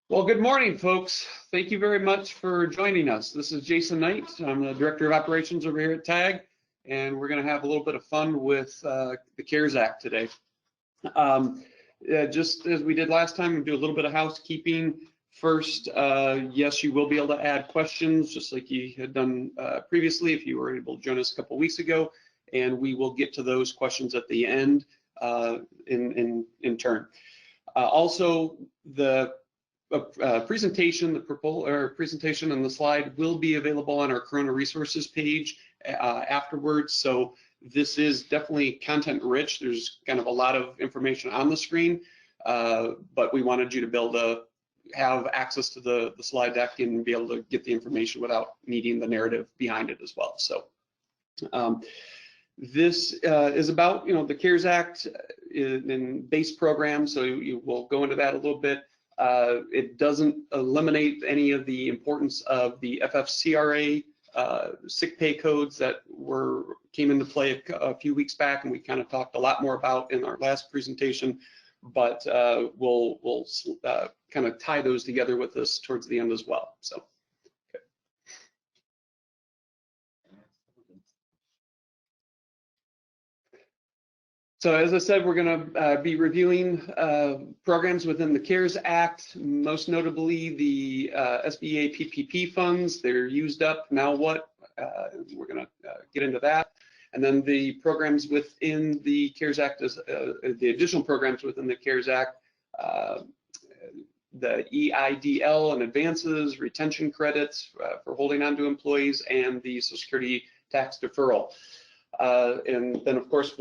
Well, good morning, folks. Thank you very much for joining us. This is Jason Knight. I'm the Director of Operations over here at TAG, and we're going to have a little bit of fun with the CARES Act today. Just as we did last time, we'll do a little bit of housekeeping. First, yes, you will be able to add questions, just like you had done previously if you were able to join us a couple weeks ago, and we will get to those questions at the end in turn. Also, the presentation, presentation and the slide will be available on our Corona Resources page afterwards. So this is definitely content rich. There's kind of a lot of information on the screen, but we wanted you to be able to have access to the slide deck and be able to get the information without needing the narrative behind it as well. So this is about, the CARES Act in base program. So you will go into that a little bit. It doesn't eliminate any of the importance of the FFCRA sick pay codes that came into play a few weeks back, and we kind of talked a lot more about in our last presentation, but we'll kind of tie those together with this towards the end as well. So. So as I said, we're going to be reviewing programs within the CARES Act, most notably the SBA PPP funds. They're used up. Now what? We're going to get into that. And then the programs within the CARES Act, the additional programs within the CARES Act, the EIDL and advances, retention credits for holding on to employees, and the Social Security tax deferral. And then, of course,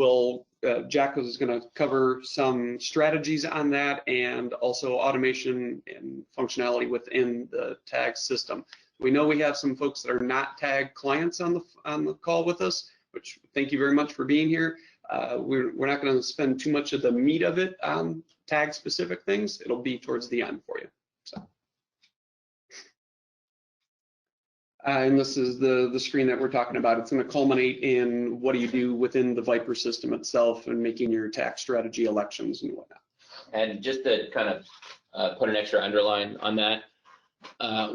Jack is going to cover some strategies on that, and also automation and functionality within the TAG system. We know we have some folks that are not TAG clients on the call with us, which thank you very much for being here. We're not going to spend too much of the meat of it on TAG specific things. It'll be towards the end for you. So. And this is the screen that we're talking about. It's going to culminate in what do you do within the Viper system itself and making your tax strategy elections and whatnot. And just to kind of put an extra underline on that,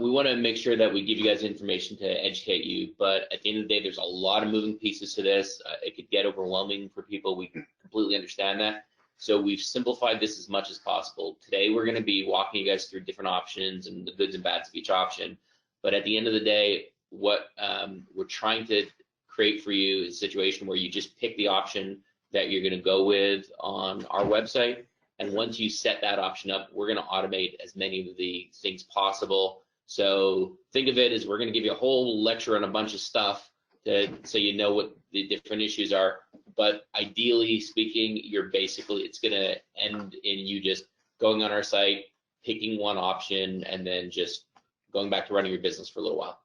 we want to make sure that we give you guys information to educate you, but at the end of the day, there's a lot of moving pieces to this. It could get overwhelming for people. We completely understand that. So we've simplified this as much as possible. Today, we're going to be walking you guys through different options and the goods and bads of each option. But at the end of the day, what we're trying to create for you is a situation where you just pick the option that you're going to go with on our website. And once you set that option up, we're going to automate as many of the things possible. So think of it as we're going to give you a whole lecture on a bunch of stuff so you know what the different issues are. But ideally speaking, it's going to end in you just going on our site, picking one option, and then just going back to running your business for a little while.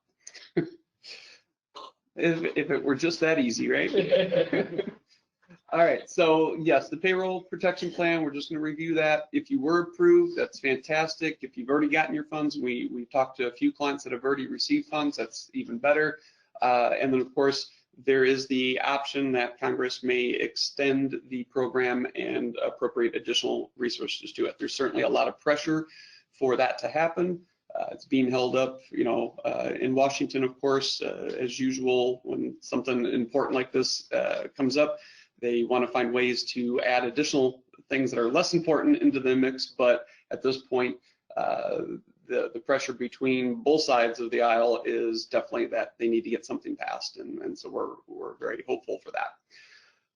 If it were just that easy, right? All right, so yes, the payroll protection plan, we're just going to review that. If you were approved, that's fantastic. If you've already gotten your funds, we've talked to a few clients that have already received funds, that's even better. And then of course, there is the option that Congress may extend the program and appropriate additional resources to it. There's certainly a lot of pressure for that to happen. It's being held up, in Washington, of course, as usual, when something important like this comes up, they want to find ways to add additional things that are less important into the mix. But at this point, the pressure between both sides of the aisle is definitely that they need to get something passed. And so we're very hopeful for that.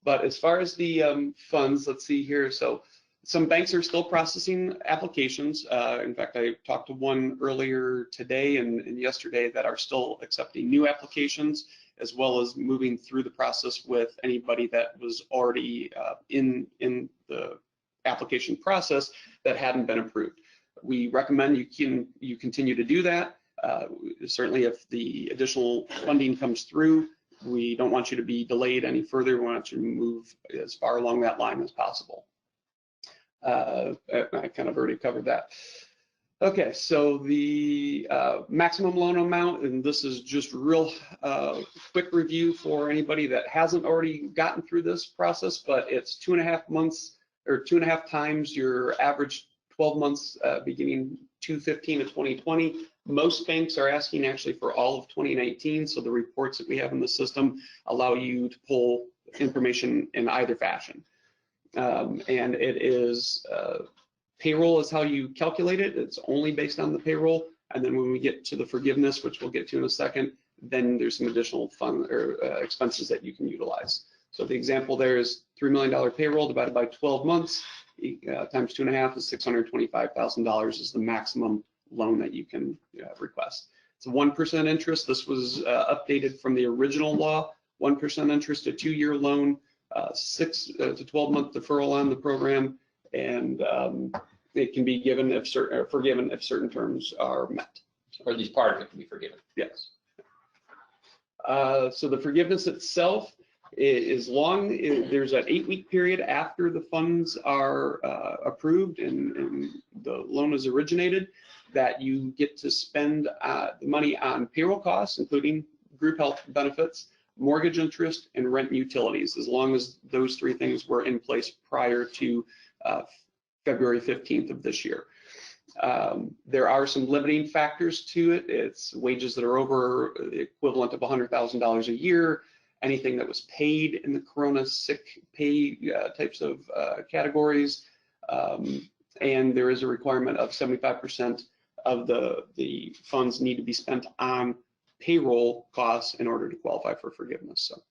But as far as the funds, let's see here. So some banks are still processing applications. In fact, I talked to one earlier today and yesterday that are still accepting new applications, as well as moving through the process with anybody that was already in the application process that hadn't been approved. We recommend you continue to do that. Certainly, if the additional funding comes through, we don't want you to be delayed any further. We want you to move as far along that line as possible. I kind of already covered that. Okay, so the maximum loan amount, and this is just real quick review for anybody that hasn't already gotten through this process, but it's 2.5 months or 2.5 times your average 12 months beginning 2/15 of 2020. Most banks are asking actually for all of 2019, so the reports that we have in the system allow you to pull information in either fashion. And it is payroll is how you calculate it. It's only based on the payroll. And then when we get to the forgiveness, which we'll get to in a second, then there's some additional fund or expenses that you can utilize. So the example there is $3 million payroll divided by 12 months times 2.5 is $625,000 is the maximum loan that you can request. It's a 1% interest. This was updated from the original law, 1% interest, a 2-year loan, 6 to 12 month deferral on the program, and it can be given if certain, forgiven if certain terms are met. Or at least part of it can be forgiven. Yes. So the forgiveness itself is long. There's an 8-week period after the funds are approved and the loan is originated that you get to spend the money on payroll costs, including group health benefits, mortgage interest, and rent and utilities, as long as those 3 things were in place prior to February 15th of this year. There are some limiting factors to it. It's wages that are over the equivalent of $100,000 a year, anything that was paid in the Corona sick pay types of categories, and there is a requirement of 75% of the funds need to be spent on payroll costs in order to qualify for forgiveness. So,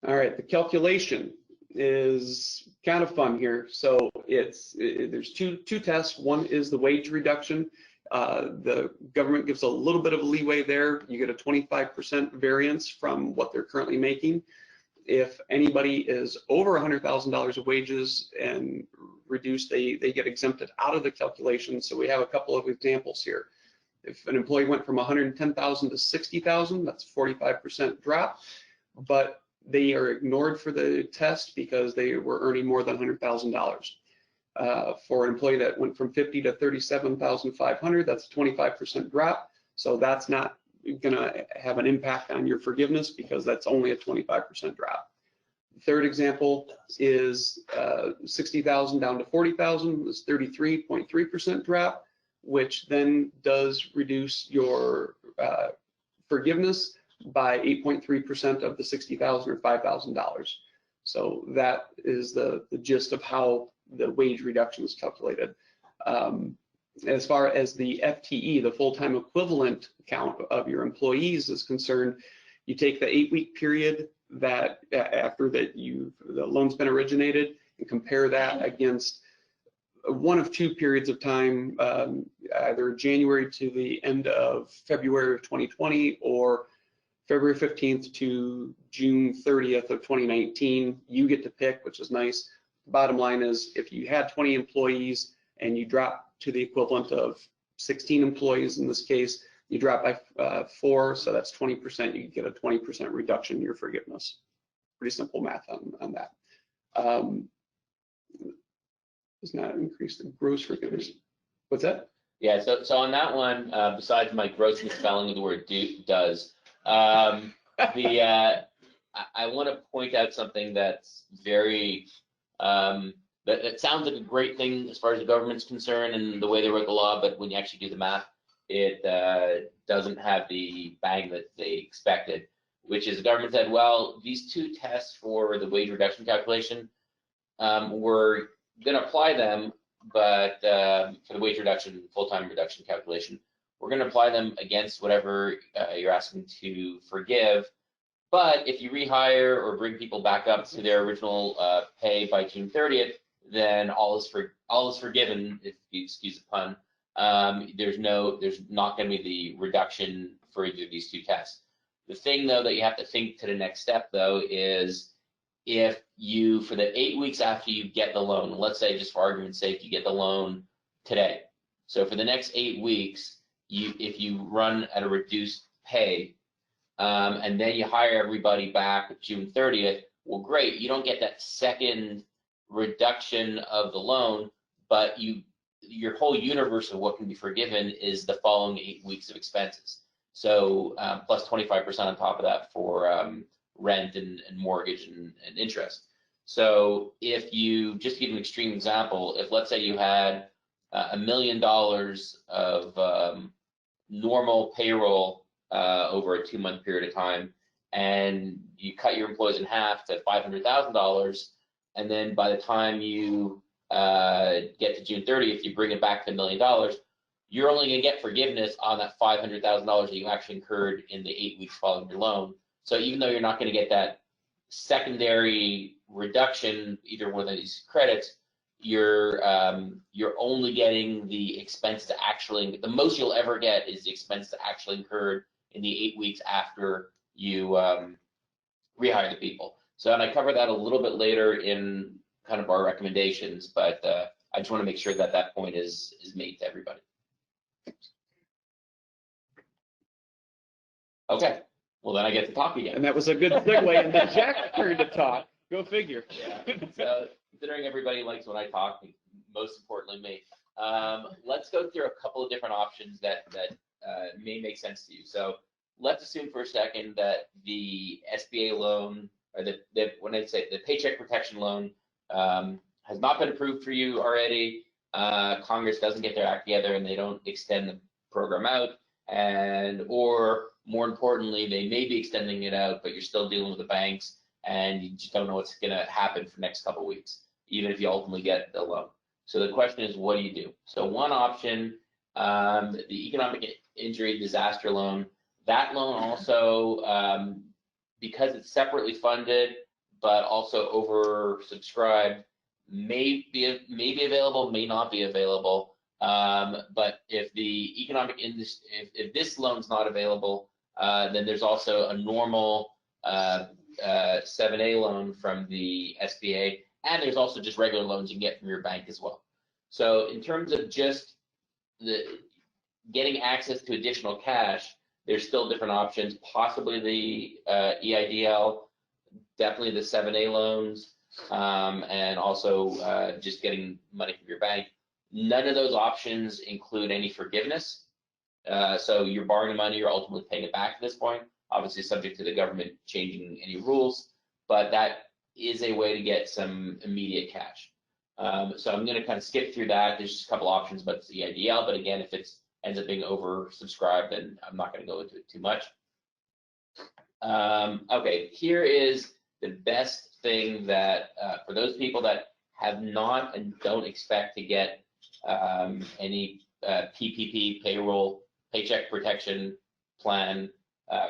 all right, the calculation is kind of fun here. So there's two tests. One is the wage reduction. The government gives a little bit of leeway there. You get a 25% variance from what they're currently making. If anybody is over $100,000 of wages and reduced, they get exempted out of the calculation. So we have a couple of examples here. If an employee went from 110,000 to 60,000, that's a 45% drop, but they are ignored for the test because they were earning more than $100,000. For an employee that went from 50 to 37,500, that's a 25% drop. So that's not going to have an impact on your forgiveness because that's only a 25% drop. The third example is 60,000 down to 40,000 is 33.3% drop, which then does reduce your forgiveness by 8.3% of the 60,000 or $5,000. So that is the gist of how the wage reduction is calculated. As far as the FTE, the full-time equivalent count of your employees is concerned, you take the 8-week period that after that the loan's been originated and compare that against one of 2 periods of time, either January to the end of February of 2020 or February 15th to June 30th of 2019. You get to pick, which is nice. Bottom line is if you had 20 employees and you drop to the equivalent of 16 employees in this case, you drop by 4, so that's 20%. You get a 20% reduction in your forgiveness. Pretty simple math on that. Does not increase the gross forgiveness. What's that? Yeah, so on that one, besides my gross misspelling of the word does, I want to point out something that's very, that sounds like a great thing as far as the government's concerned and the way they wrote the law, but when you actually do the math, it doesn't have the bang that they expected, which is the government said, well, these 2 tests for the wage reduction calculation, we're going to apply them, but for the wage reduction, full-time reduction calculation, we're going to apply them against whatever you're asking to forgive. But if you rehire or bring people back up to their original pay by June 30th, then all is forgiven, if you excuse the pun. There's not going to be the reduction for either of these 2 tests. The thing though that you have to think to the next step though is if you, for the 8 weeks after you get the loan, let's say just for argument's sake, you get the loan today. So for the next 8 weeks, if you run at a reduced pay, and then you hire everybody back June 30th, well, great, you don't get that second reduction of the loan, but your whole universe of what can be forgiven is the following 8 weeks of expenses. So plus 25% on top of that for rent and mortgage and interest. So if you, just to give an extreme example, if let's say you had $1 million of normal payroll over a 2-month period of time, and you cut your employees in half to $500,000, and then by the time you get to June 30th, you bring it back to $1 million, you're only going to get forgiveness on that $500,000 that you actually incurred in the 8 weeks following your loan. So even though you're not going to get that secondary reduction, either one of these credits, you're only getting the expense to actually, the most you'll ever get is the expense to actually incurred in the 8 weeks after you rehire the people. So, and I cover that a little bit later in kind of our recommendations, but I just want to make sure that that point is made to everybody. Okay, well then I get to talk again. And that was a good segue into Jack's turn to talk. Go figure. Yeah. So considering everybody likes when I talk, most importantly me, let's go through a couple of different options that may make sense to you. So let's assume for a second that the SBA loan, or when I say the Paycheck Protection Loan, has not been approved for you already. Congress doesn't get their act together and they don't extend the program out, or more importantly, they may be extending it out, but you're still dealing with the banks and you just don't know what's going to happen for the next couple of weeks, even if you ultimately get the loan. So the question is, what do you do? So one option, the Economic Injury Disaster Loan, that loan also, because it's separately funded, but also oversubscribed, may be available, may not be available. But if the if this loan's not available, then there's also a normal 7A loan from the SBA, and there's also just regular loans you can get from your bank as well. So in terms of just getting access to additional cash, there's still different options, possibly the EIDL, definitely the 7A loans, and also just getting money from your bank. None of those options include any forgiveness. So you're borrowing the money, you're ultimately paying it back at this point, obviously subject to the government changing any rules, but that is a way to get some immediate cash. So I'm going to kind of skip through that. There's just a couple options, but it's the EIDL. But again, if it ends up being oversubscribed, then I'm not going to go into it too much. Okay, here is the best thing that for those people that have not and don't expect to get any PPP, payroll, paycheck protection plan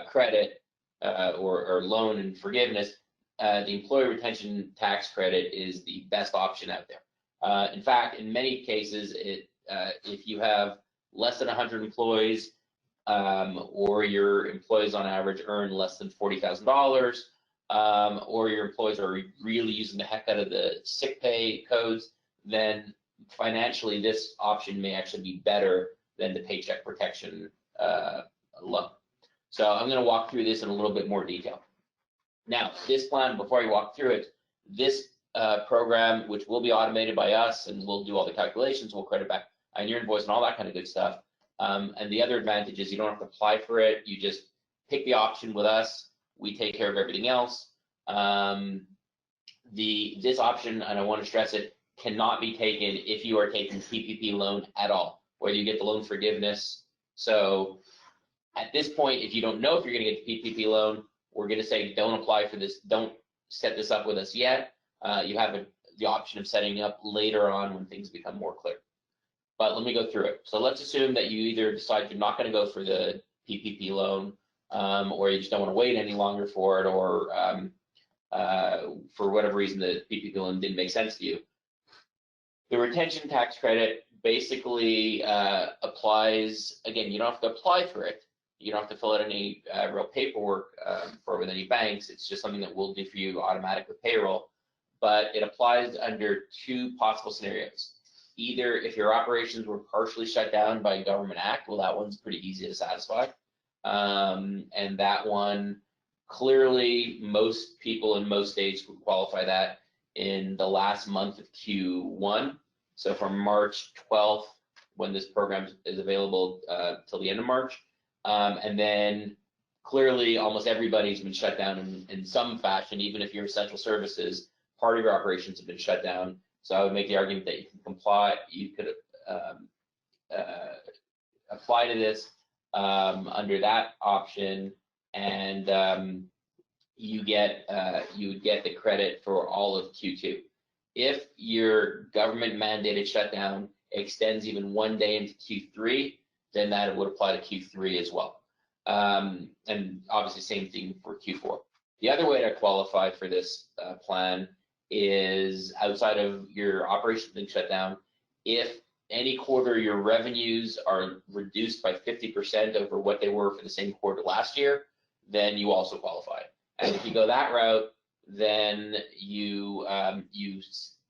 credit or loan and forgiveness, the employee retention tax credit is the best option out there. In fact, in many cases, if you have less than 100 employees, or your employees on average earn less than $40,000, or your employees are really using the heck out of the sick pay codes, then financially this option may actually be better than the paycheck protection loan. So I'm going to walk through this in a little bit more detail. Now, this plan, before I walk through it, this program, which will be automated by us and we'll do all the calculations, we'll credit back on your invoice and all that kind of good stuff. And the other advantage is you don't have to apply for it. You just pick the option with us. We take care of everything else. This option, and I want to stress it, cannot be taken if you are taking PPP loan at all, whether you get the loan forgiveness. So at this point, if you don't know if you're going to get the PPP loan, we're going to say don't apply for this. Don't set this up with us yet. You have the option of setting up later on when things become more clear. But let me go through it. So let's assume that you either decide you're not going to go for the PPP loan, or you just don't want to wait any longer for it, or for whatever reason the PPP loan didn't make sense to you. The retention tax credit basically applies, again, you don't have to apply for it. You don't have to fill out any real paperwork for it with any banks. It's just something that we'll do for you automatic with payroll. But it applies under two possible scenarios. Either if your operations were partially shut down by a government act, well, that one's pretty easy to satisfy. And that one, clearly, most people in most states would qualify that in the last month of Q1. So from March 12th, when this program is available till the end of March. And then clearly almost everybody's been shut down in some fashion, even if you're essential services, part of your operations have been shut down. So I would make the argument that you can comply, you could apply to this under that option, and you would get the credit for all of Q2. If your government mandated shutdown extends even one day into Q3, then that would apply to Q3 as well. And obviously same thing for Q4. The other way to qualify for this plan is outside of your operations being shut down. If any quarter your revenues are reduced by 50% over what they were for the same quarter last year, then you also qualify. And if you go that route, then you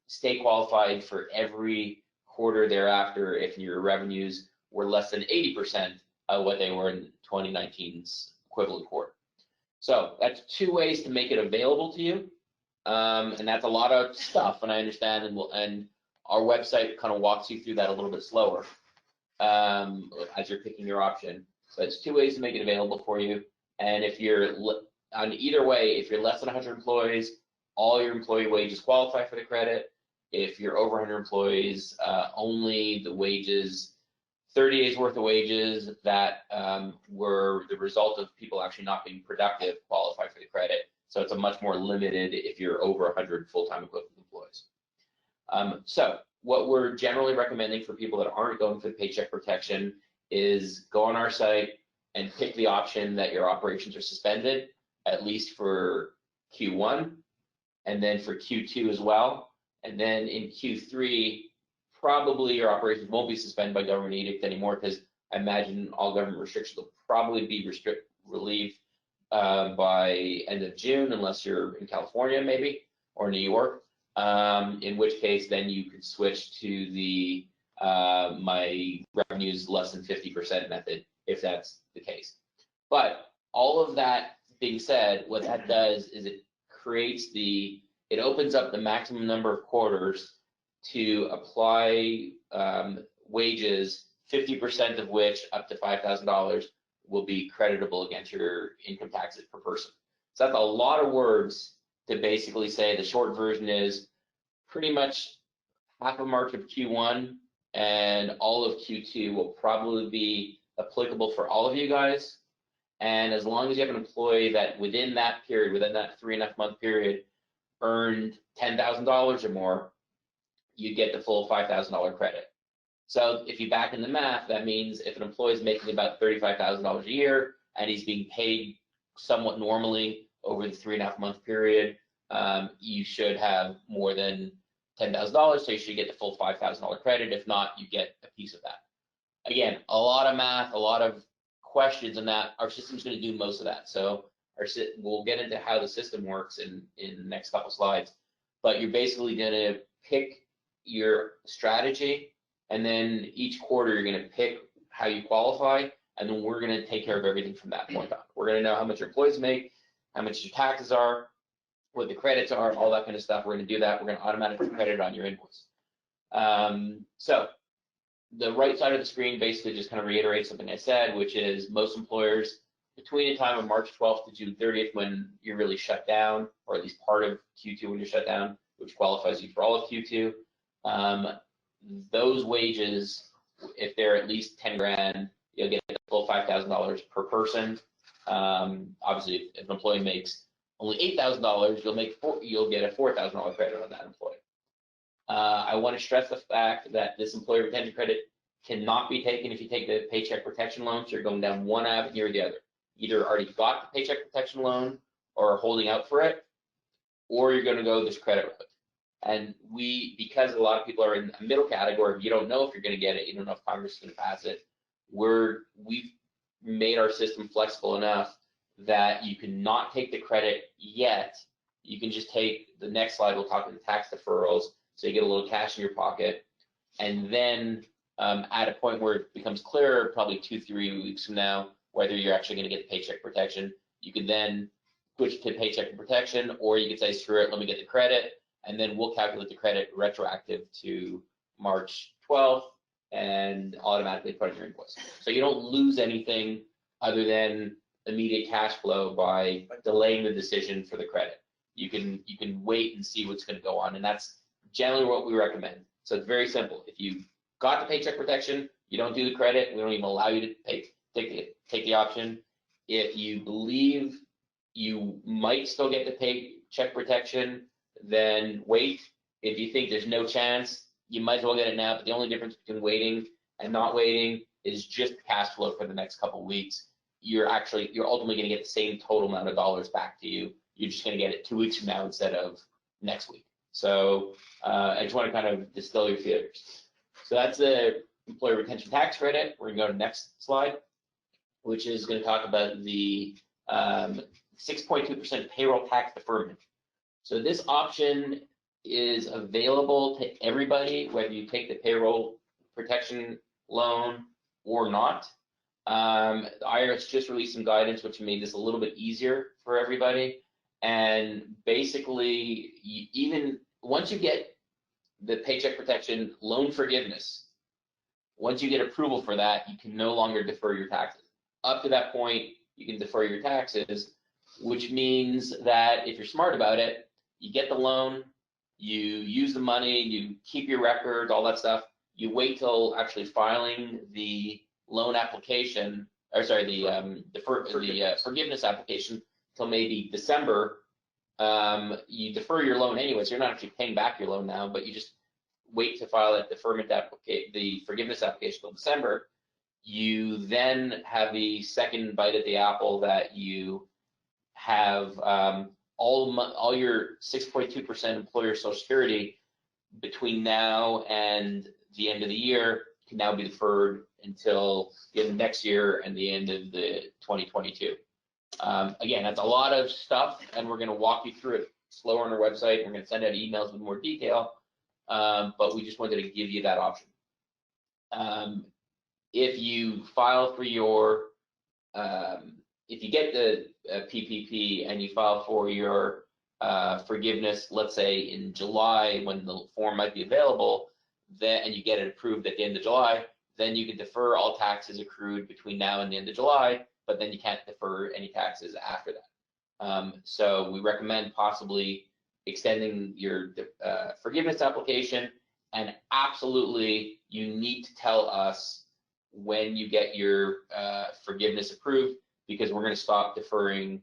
stay qualified for every quarter thereafter if your revenues were less than 80% of what they were in 2019's equivalent quarter. So that's two ways to make it available to you, and that's a lot of stuff, and I understand, and our website kind of walks you through that a little bit slower as you're picking your option. But it's two ways to make it available for you, and if you're on either way, if you're less than 100 employees, all your employee wages qualify for the credit. If you're over 100 employees, only the wages, 30 days worth of wages that were the result of people actually not being productive qualify for the credit. So it's a much more limited if you're over 100 full-time equivalent employees. So what we're generally recommending for people that aren't going for the paycheck protection is go on our site and pick the option that your operations are suspended, at least for Q1, and then for Q2 as well. And then in Q3, probably your operations won't be suspended by government edict anymore, because I imagine all government restrictions will probably be relieved by end of June, unless you're in California maybe, or New York, in which case then you could switch to the my revenues less than 50% method, if that's the case. But all of that being said, what that does is it opens up the maximum number of quarters to apply wages, 50% of which, up to $5,000, will be creditable against your income taxes per person. So that's a lot of words to basically say. The short version is pretty much half of March of Q1 and all of Q2 will probably be applicable for all of you guys. And as long as you have an employee that within that period, within that 3.5 month period, earned $10,000 or more, you get the full $5,000 credit. So if you back in the math, that means if an employee is making about $35,000 a year and he's being paid somewhat normally over the 3.5 month period, you should have more than $10,000, so you should get the full $5,000 credit. If not, you get a piece of that. Again, a lot of math, a lot of questions, and that our system's going to do most of that. So we'll get into how the system works in the next couple slides. But you're basically going to pick your strategy, and then each quarter you're going to pick how you qualify, and then we're going to take care of everything from that point on. We're going to know how much your employees make, how much your taxes are, what the credits are, all that kind of stuff. We're going to do that. We're going to automatically credit it on your invoice. So the right side of the screen basically just kind of reiterates something I said, which is most employers between the time of March 12th to June 30th, when you're really shut down, or at least part of Q2 when you're shut down, which qualifies you for all of Q2, those wages, if they're at least 10 grand, you'll get the full $5,000 per person. Obviously, if an employee makes only $8,000, you'll get a $4,000 credit on that employee. I want to stress the fact that this employee retention credit cannot be taken if you take the paycheck protection loan. So you're going down one avenue or the other. Either already got the paycheck protection loan or are holding out for it, or you're going to go this credit route. And because a lot of people are in a middle category, you don't know if you're going to get it, you don't know if Congress is going to pass it. We've made our system flexible enough that you cannot take the credit yet. You can just take the next slide. We'll talk about the tax deferrals, so you get a little cash in your pocket, and then at a point where it becomes clearer, probably 2-3 weeks from now, whether you're actually going to get the paycheck protection, you can then switch to paycheck protection, or you could say, screw it, let me get the credit, and then we'll calculate the credit retroactive to March 12th and automatically put it in your invoice. So you don't lose anything other than immediate cash flow by delaying the decision for the credit. you can wait and see what's going to go on, and that's generally what we recommend. So it's very simple. If you got the paycheck protection, you don't do the credit. We don't even allow you to take the option. If you believe you might still get the paycheck protection, then wait. If you think there's no chance, you might as well get it now. But the only difference between waiting and not waiting is just cash flow for the next couple of weeks. You're ultimately going to get the same total amount of dollars back to you. You're just going to get it 2 weeks from now instead of next week. So I just want to kind of distill your fears. So that's the employer retention tax credit. We're going to go to the next slide, which is going to talk about the 6.2% payroll tax deferment. So this option is available to everybody, whether you take the payroll protection loan or not. The IRS just released some guidance which made this a little bit easier for everybody. And basically, even once you get the paycheck protection loan forgiveness, once you get approval for that, you can no longer defer your taxes. Up to that point, you can defer your taxes, which means that if you're smart about it, you get the loan, you use the money, you keep your records, all that stuff. You wait till actually filing the loan application, or sorry, the forgiveness application till maybe December. You defer your loan anyway, so you're not actually paying back your loan now, but you just wait to file that the forgiveness application till December. You then have the second bite at the apple that you have all your 6.2% employer Social Security between now and the end of the year can now be deferred until the end of next year and the end of the 2022. Again, that's a lot of stuff, and we're going to walk you through it slower on our website. We're going to send out emails with more detail, but we just wanted to give you that option. If you file for your, if you get the PPP and you file for your forgiveness, let's say in July when the form might be available, then and you get it approved at the end of July, then you can defer all taxes accrued between now and the end of July, but then you can't defer any taxes after that. So we recommend possibly extending your forgiveness application, and absolutely you need to tell us when you get your forgiveness approved, because we're going to stop deferring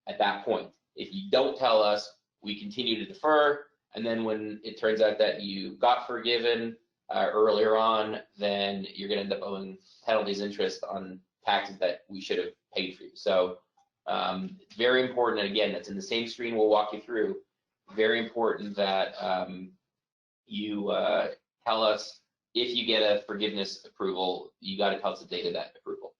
at that point. If you don't tell us, we continue to defer, and then when it turns out that you got forgiven earlier on, then you're going to end up owing penalties, interest on taxes that we should have paid for you. So very important, and again, that's in the same screen we'll walk you through. Very important that you tell us if you get a forgiveness approval. You got to tell us the date of that approval.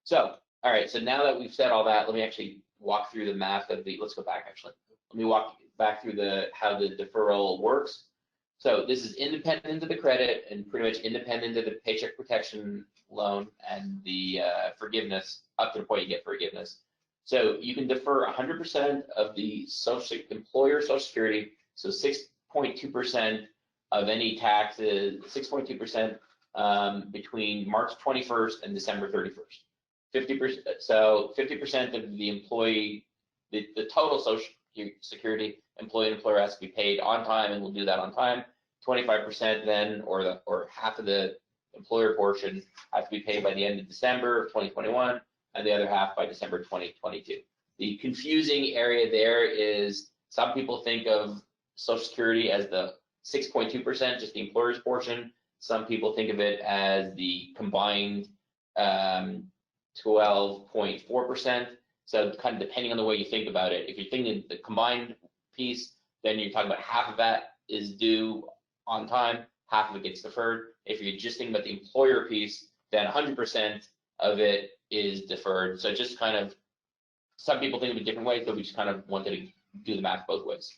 So, all right, so now that we've said all that, let me actually walk through the math of the, let's go back actually. Let me walk back through how the deferral works. So this is independent of the credit and pretty much independent of the paycheck protection loan and the forgiveness up to the point you get forgiveness. So you can defer 100% of the employer Social Security, so 6.2% of any taxes, 6.2% between March 21st and December 31st. 50%, so 50% of the employee, the total Social Security employee and employer has to be paid on time, and we'll do that on time. 25% then, or half of the employer portion has to be paid by the end of December of 2021, and the other half by December 2022. The confusing area there is some people think of Social Security as the 6.2%, just the employer's portion. Some people think of it as the combined 12.4%. So kind of depending on the way you think about it. If you're thinking the combined piece, then you're talking about half of that is due on time, half of it gets deferred. If you're just thinking about the employer piece, then 100% of it is deferred. So just kind of, some people think of it different ways, but we just kind of wanted to do the math both ways.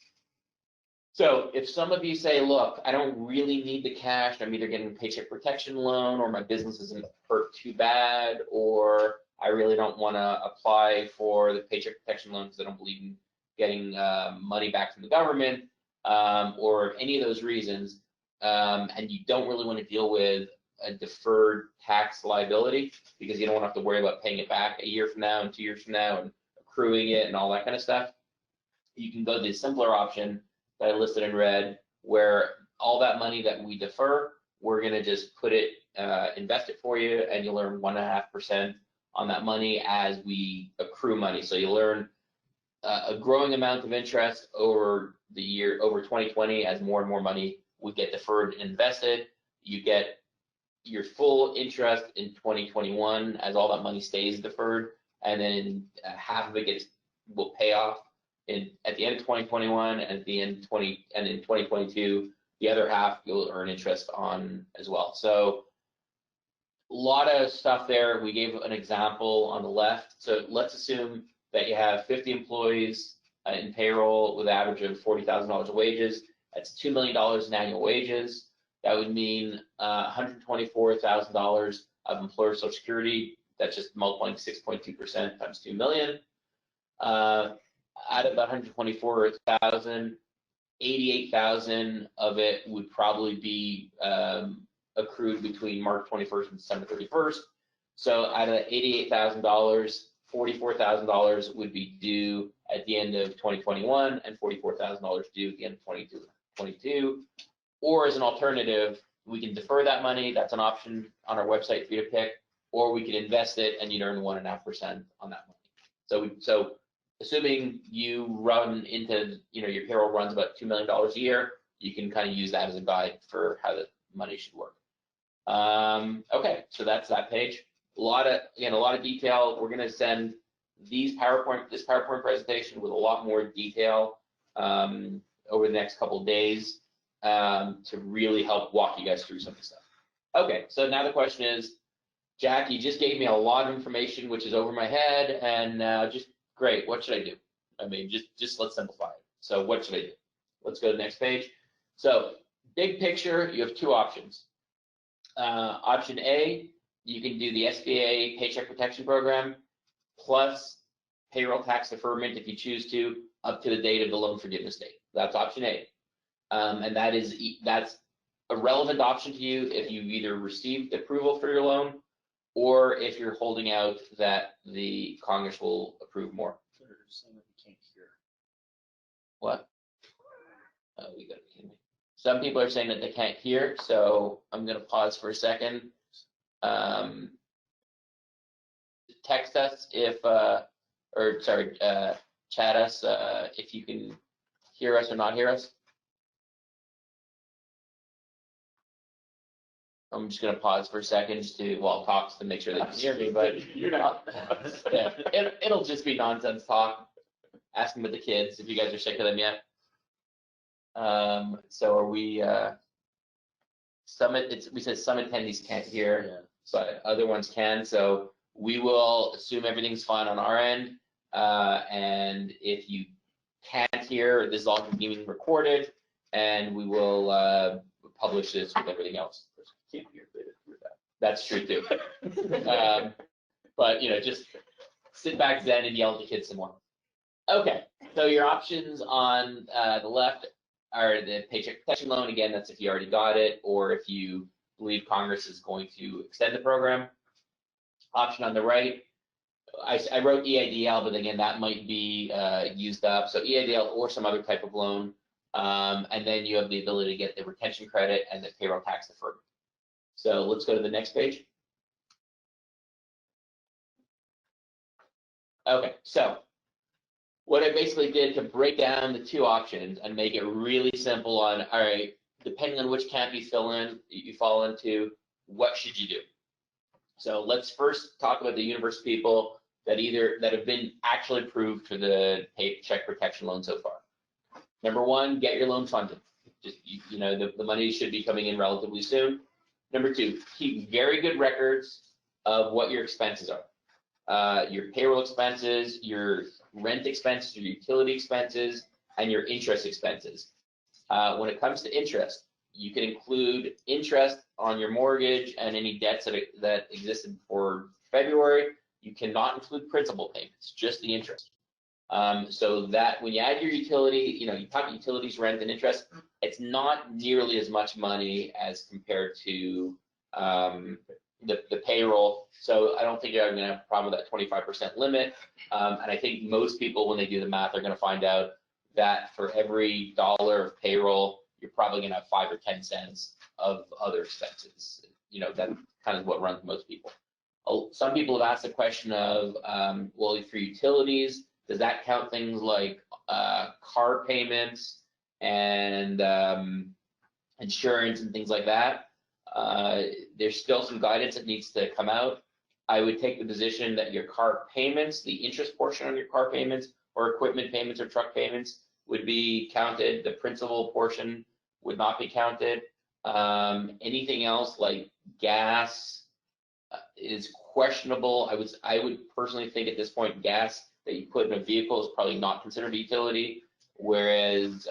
So if some of you say, look, I don't really need the cash, I'm either getting a paycheck protection loan, or my business isn't hurt too bad, or I really don't want to apply for the paycheck protection loan because I don't believe in getting money back from the government, or any of those reasons, and you don't really want to deal with a deferred tax liability because you don't want to have to worry about paying it back a year from now and 2 years from now and accruing it and all that kind of stuff. you can go the simpler option that I listed in red, where all that money that we defer, we're gonna just put it, invest it for you, and you'll earn 1.5% on that money as we accrue money. So you'll earn a growing amount of interest over the year, over 2020, as more and more money would get deferred and invested. You get your full interest in 2021 as all that money stays deferred, and then half of it will pay off at the end of 2021, and at the end in 2022, the other half you'll earn interest on as well. So a lot of stuff there. We gave an example on the left. So let's assume that you have 50 employees in payroll with an average of $40,000 of wages. That's $2 million in annual wages. That would mean $124,000 of employer Social Security. That's just multiplying 6.2% times 2 million. Out of that 124,000, 88,000 of it would probably be accrued between March 21st and December 31st. So out of the $88,000, $44,000 would be due at the end of 2021, and $44,000 due at the end of 2022. Or as an alternative, we can defer that money. That's an option on our website for you to pick, or we could invest it and you'd earn 1.5% on that money. So assuming you run into, your payroll runs about $2 million a year, you can kind of use that as a guide for how the money should work. Okay, so that's that page. A lot of detail. We're going to send this PowerPoint presentation with a lot more detail over the next couple of days to really help walk you guys through some of the stuff. Okay, so now the question is, Jack, you just gave me a lot of information which is over my head, and just great. What should I do? I mean, just let's simplify it. So what should I do? Let's go to the next page. So big picture, you have two options. Option A, you can do the SBA Paycheck Protection Program plus payroll tax deferment if you choose to, up to the date of the loan forgiveness date. That's option A. And that's a relevant option to you if you've either received approval for your loan or if you're holding out that the Congress will approve more. They're saying that we can't hear. What? Oh, you gotta be kidding me. Some people are saying that they can't hear, so I'm gonna pause for a second. Text us if, chat us if you can hear us or not hear us. I'm just gonna pause for a second just to, while it talks, to make sure they can hear me, but You're not. yeah, it'll just be nonsense talk. Asking about the kids, if you guys are sick of them yet. So are we, we said some attendees can't hear, Yeah. but other ones can. So we will assume everything's fine on our end. And if you can't hear, this is all being recorded, and we will publish this with everything else. Can't hear, they didn't hear that. That's true too. But just sit back zen and yell at the kids some more. Okay, so your options on the left are the Paycheck Protection Loan. Again, that's if you already got it, or if you believe Congress is going to extend the program. Option on the right, I wrote EIDL, but again, that might be used up. So EIDL or some other type of loan. And then you have the ability to get the retention credit and the payroll tax deferment. So let's go to the next page. Okay, so what I basically did to break down the two options and make it really simple on, all right, depending on which camp you fall into, what should you do? So let's first talk about the universe of people that have been actually approved for the Paycheck Protection Loan so far. Number one, get your loan funded. Just, the money should be coming in relatively soon. Number two, keep very good records of what your expenses are. Your payroll expenses, your rent expenses, your utility expenses, and your interest expenses. When it comes to interest, you can include interest on your mortgage and any debts that existed for February. You cannot include principal payments, just the interest. So that when you add your utility, you talk utilities, rent, and interest, it's not nearly as much money as compared to the payroll. So I don't think you're going to have a problem with that 25% limit. And I think most people, when they do the math, are going to find out that for every dollar of payroll, you're probably gonna have 5 or 10 cents of other expenses. You know, that's kind of what runs most people. Some people have asked the question of, well, for utilities, does that count things like car payments and insurance and things like that? There's still some guidance that needs to come out. I would take the position that your car payments, the interest portion on your car payments or equipment payments or truck payments would be counted. The principal portion would not be counted. Anything else like gas is questionable. I would personally think at this point gas that you put in a vehicle is probably not considered a utility, whereas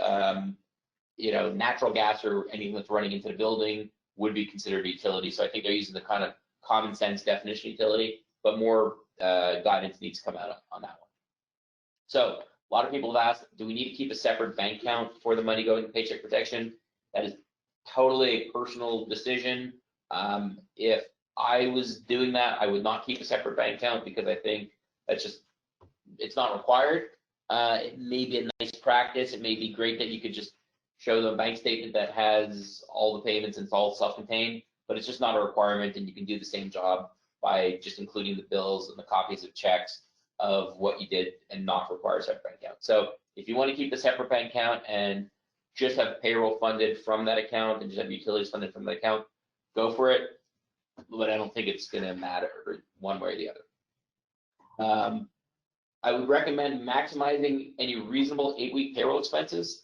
you know, natural gas or anything that's running into the building would be considered a utility. So I think they're using the kind of common sense definition of utility, but more guidance needs to come out on that one. So a lot of people have asked, do we need to keep a separate bank account for the money going to paycheck protection? That is totally a personal decision. If I was doing that, I would not keep a separate bank account because I think that's just, it's not required. It may be a nice practice. It may be great that you could just show them a bank statement that has all the payments and it's all self-contained, but it's just not a requirement, and you can do the same job by just including the bills and the copies of checks of what you did and not require a separate bank account. So if you want to keep a separate bank account and just have payroll funded from that account and just have utilities funded from that account, go for it. But I don't think it's going to matter one way or the other. I would recommend maximizing any reasonable 8-week payroll expenses,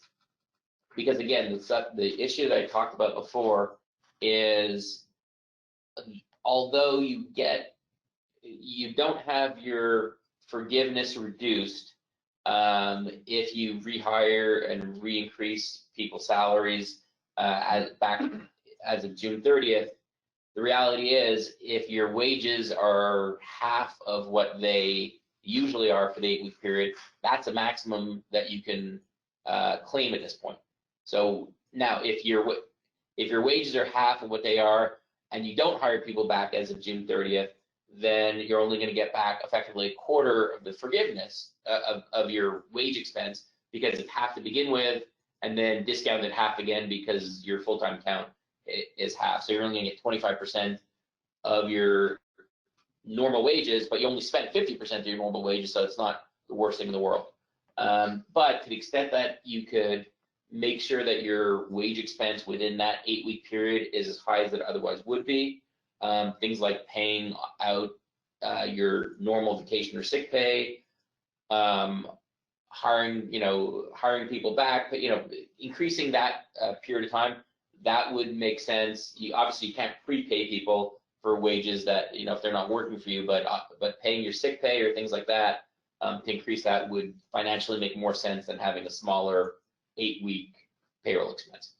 because again, the issue that I talked about before is, although you don't have your forgiveness reduced if you rehire and re-increase people's salaries back as of June 30th. The reality is, if your wages are half of what they usually are for the 8-week period, that's a maximum that you can claim at this point. So now, if your wages are half of what they are and you don't hire people back as of June 30th, then you're only going to get back effectively a quarter of the forgiveness of your wage expense, because it's half to begin with and then discounted half again because your full-time count is half. So you're only going to get 25% of your normal wages, but you only spent 50% of your normal wages, so it's not the worst thing in the world. But to the extent that you could make sure that your wage expense within that 8-week period is as high as it otherwise would be, things like paying out your normal vacation or sick pay, hiring people back, but increasing that period of time, that would make sense. You obviously can't prepay people for wages that, if they're not working for you, but paying your sick pay or things like that to increase that would financially make more sense than having a smaller 8-week payroll expense.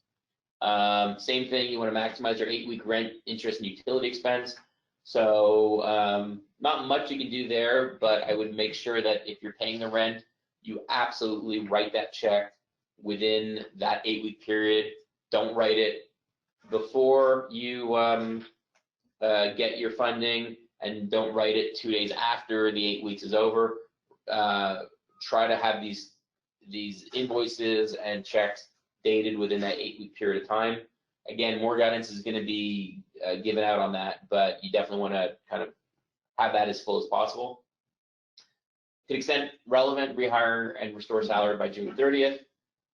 Same thing, you want to maximize your 8-week rent, interest, and utility expense. So not much you can do there, but I would make sure that if you're paying the rent, you absolutely write that check within that 8-week period. Don't write it before you get your funding, and don't write it 2 days after the 8 weeks is over. Try to have these invoices and checks dated within that 8-week period of time. Again, more guidance is going to be given out on that, but you definitely want to kind of have that as full as possible. To the extent relevant, rehire and restore salary by June 30th.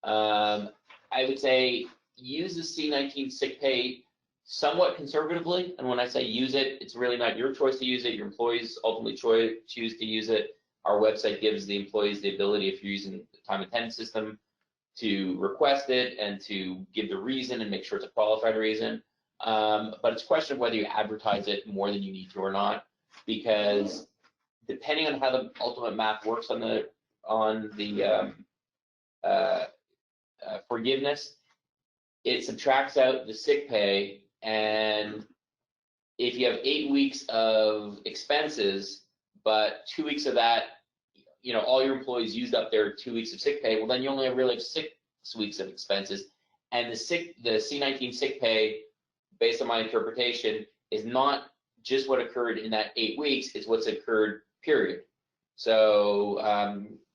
I would say use the C-19 sick pay somewhat conservatively, and when I say use it, it's really not your choice to use it. Your employees ultimately choose to use it. Our website gives the employees the ability, if you're using the time and attendance system, to request it and to give the reason and make sure it's a qualified reason. But it's a question of whether you advertise it more than you need to or not, because depending on how the ultimate math works on the forgiveness, it subtracts out the sick pay, and if you have 8 weeks of expenses, but 2 weeks of that, all your employees used up their 2 weeks of sick pay, well, then you only really have 6 weeks of expenses. And the C-19 sick pay, based on my interpretation, is not just what occurred in that 8 weeks, it's what's occurred, period. So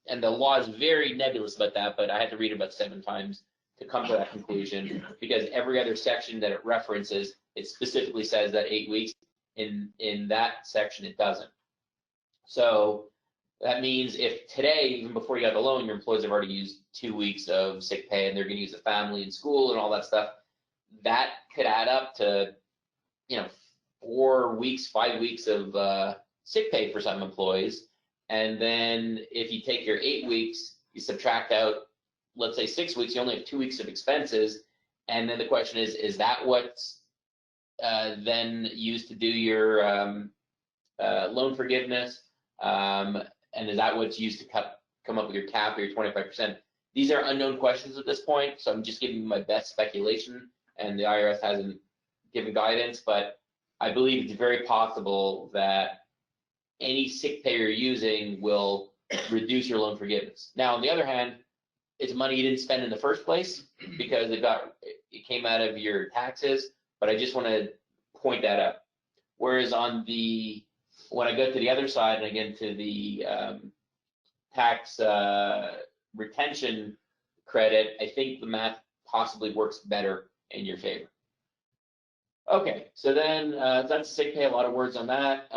and the law is very nebulous about that, but I had to read it about 7 times to come to that conclusion, because every other section that it references, it specifically says that 8 weeks. In that section, it doesn't. So that means if today, even before you got the loan, your employees have already used 2 weeks of sick pay, and they're going to use the family and school and all that stuff, that could add up to, 4 weeks, 5 weeks of sick pay for some employees. And then if you take your 8 weeks, you subtract out, let's say 6 weeks, you only have 2 weeks of expenses. And then the question is that what's then used to do your loan forgiveness? And is that what's used to come up with your cap or your 25%? These are unknown questions at this point, so I'm just giving you my best speculation, and the IRS hasn't given guidance, but I believe it's very possible that any sick pay you're using will reduce your loan forgiveness. Now, on the other hand, it's money you didn't spend in the first place because it came out of your taxes, but I just want to point that out. Whereas when I go to the other side and again to the tax retention credit, I think the math possibly works better in your favor. Okay, so then that's sick pay, a lot of words on that.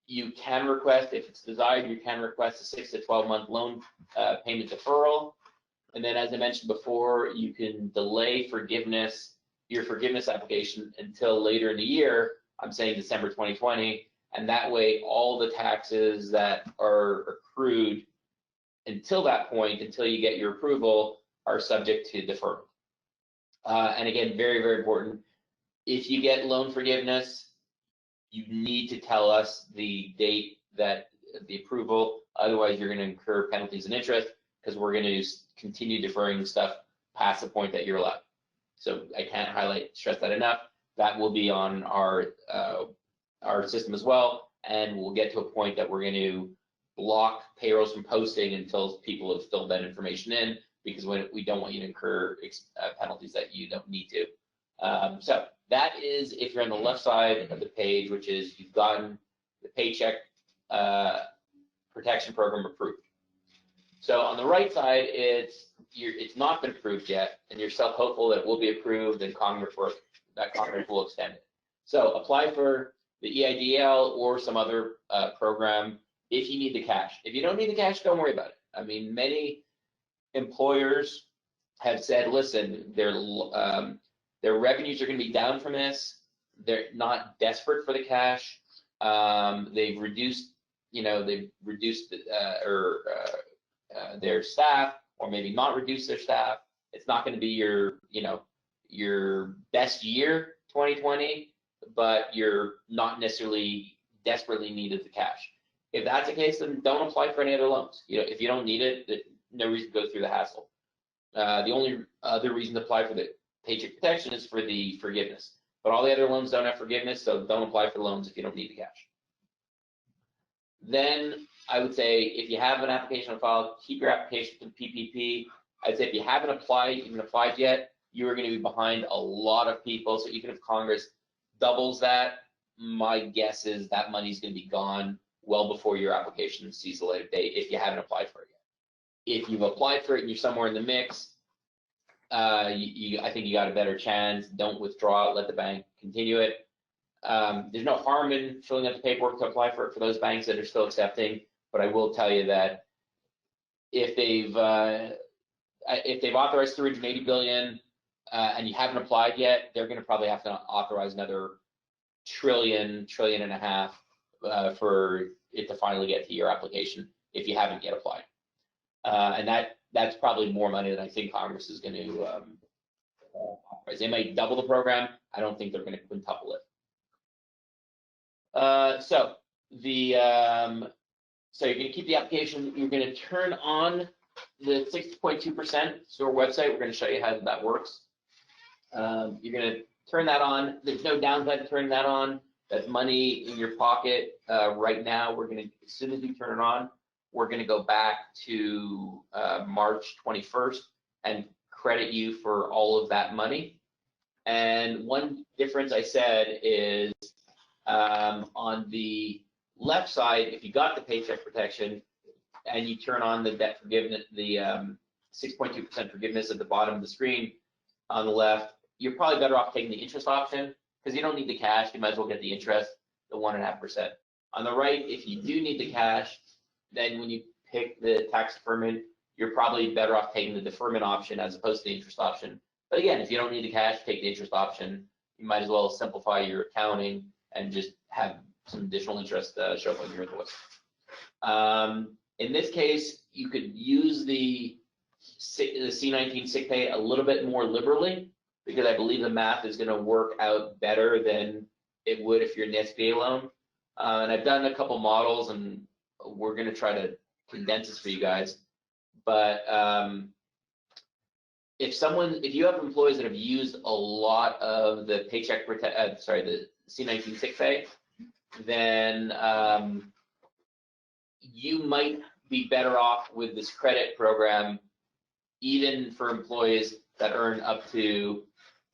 You can request, if it's desired, you can request a 6 to 12 month loan payment deferral. And then as I mentioned before, you can delay your forgiveness application until later in the year. I'm saying December 2020. And that way, all the taxes that are accrued until that point, until you get your approval, are subject to deferral. And again, very, very important. If you get loan forgiveness, you need to tell us the date that the approval. Otherwise, you're going to incur penalties and interest because we're going to continue deferring stuff past the point that you're allowed. So I can't stress that enough. That will be on our system as well, and we'll get to a point that we're going to block payrolls from posting until people have filled that information in, because we don't want you to incur penalties that you don't need to. So that is if you're on the left side of the page, which is you've gotten the Paycheck Protection Program approved. So on the right side, it's not been approved yet, and you're self-hopeful that it will be approved and Congress will extend it. So apply for the EIDL or some other program if you need the cash. If you don't need the cash, don't worry about it. I mean, many employers have said, listen, their revenues are going to be down from this. They're not desperate for the cash. They've reduced their staff, or maybe not reduce their staff. It's not going to be your best year, 2020, but you're not necessarily desperately needed the cash. If that's the case, then don't apply for any other loans. If you don't need it, no reason to go through the hassle. The only other reason to apply for the Paycheck Protection is for the forgiveness. But all the other loans don't have forgiveness, so don't apply for loans if you don't need the cash. Then I would say if you have an application on file, keep your application to PPP. I'd say if you haven't even applied yet, you are going to be behind a lot of people. So even if Congress doubles that, my guess is that money is going to be gone well before your application sees the light of day if you haven't applied for it yet. If you've applied for it and you're somewhere in the mix, I think you got a better chance. Don't withdraw it. Let the bank continue it. There's no harm in filling out the paperwork to apply for it for those banks that are still accepting. But I will tell you that if they've authorized $380 billion and you haven't applied yet, they're going to probably have to authorize another trillion and a half for it to finally get to your application if you haven't yet applied. And that's probably more money than I think Congress is going to authorize. They might double the program. I don't think they're going to quintuple it. So you're going to keep the application. You're going to turn on the 6.2% SOAR website. We're going to show you how that works. You're going to turn that on. There's no downside to turning that on. That's money in your pocket right now. As soon as we turn it on, we're going to go back to March 21st and credit you for all of that money. And one difference I said is on the left side, if you got the Paycheck Protection and you turn on the debt forgiveness, the 6.2% forgiveness at the bottom of the screen on the left, you're probably better off taking the interest option because you don't need the cash. You might as well get the interest, the 1.5%. On the right, if you do need the cash, then when you pick the tax deferment, you're probably better off taking the deferment option as opposed to the interest option. But again, if you don't need the cash, take the interest option. You might as well simplify your accounting and just have some additional interest show up on your invoice. In this case, you could use the C19 sick pay a little bit more liberally because I believe the math is going to work out better than it would if you're in the SBA loan. And I've done a couple models, and we're going to try to condense this for you guys. But if you have employees that have used a lot of the the C19 sick pay, then you might be better off with this credit program, even for employees that earn up to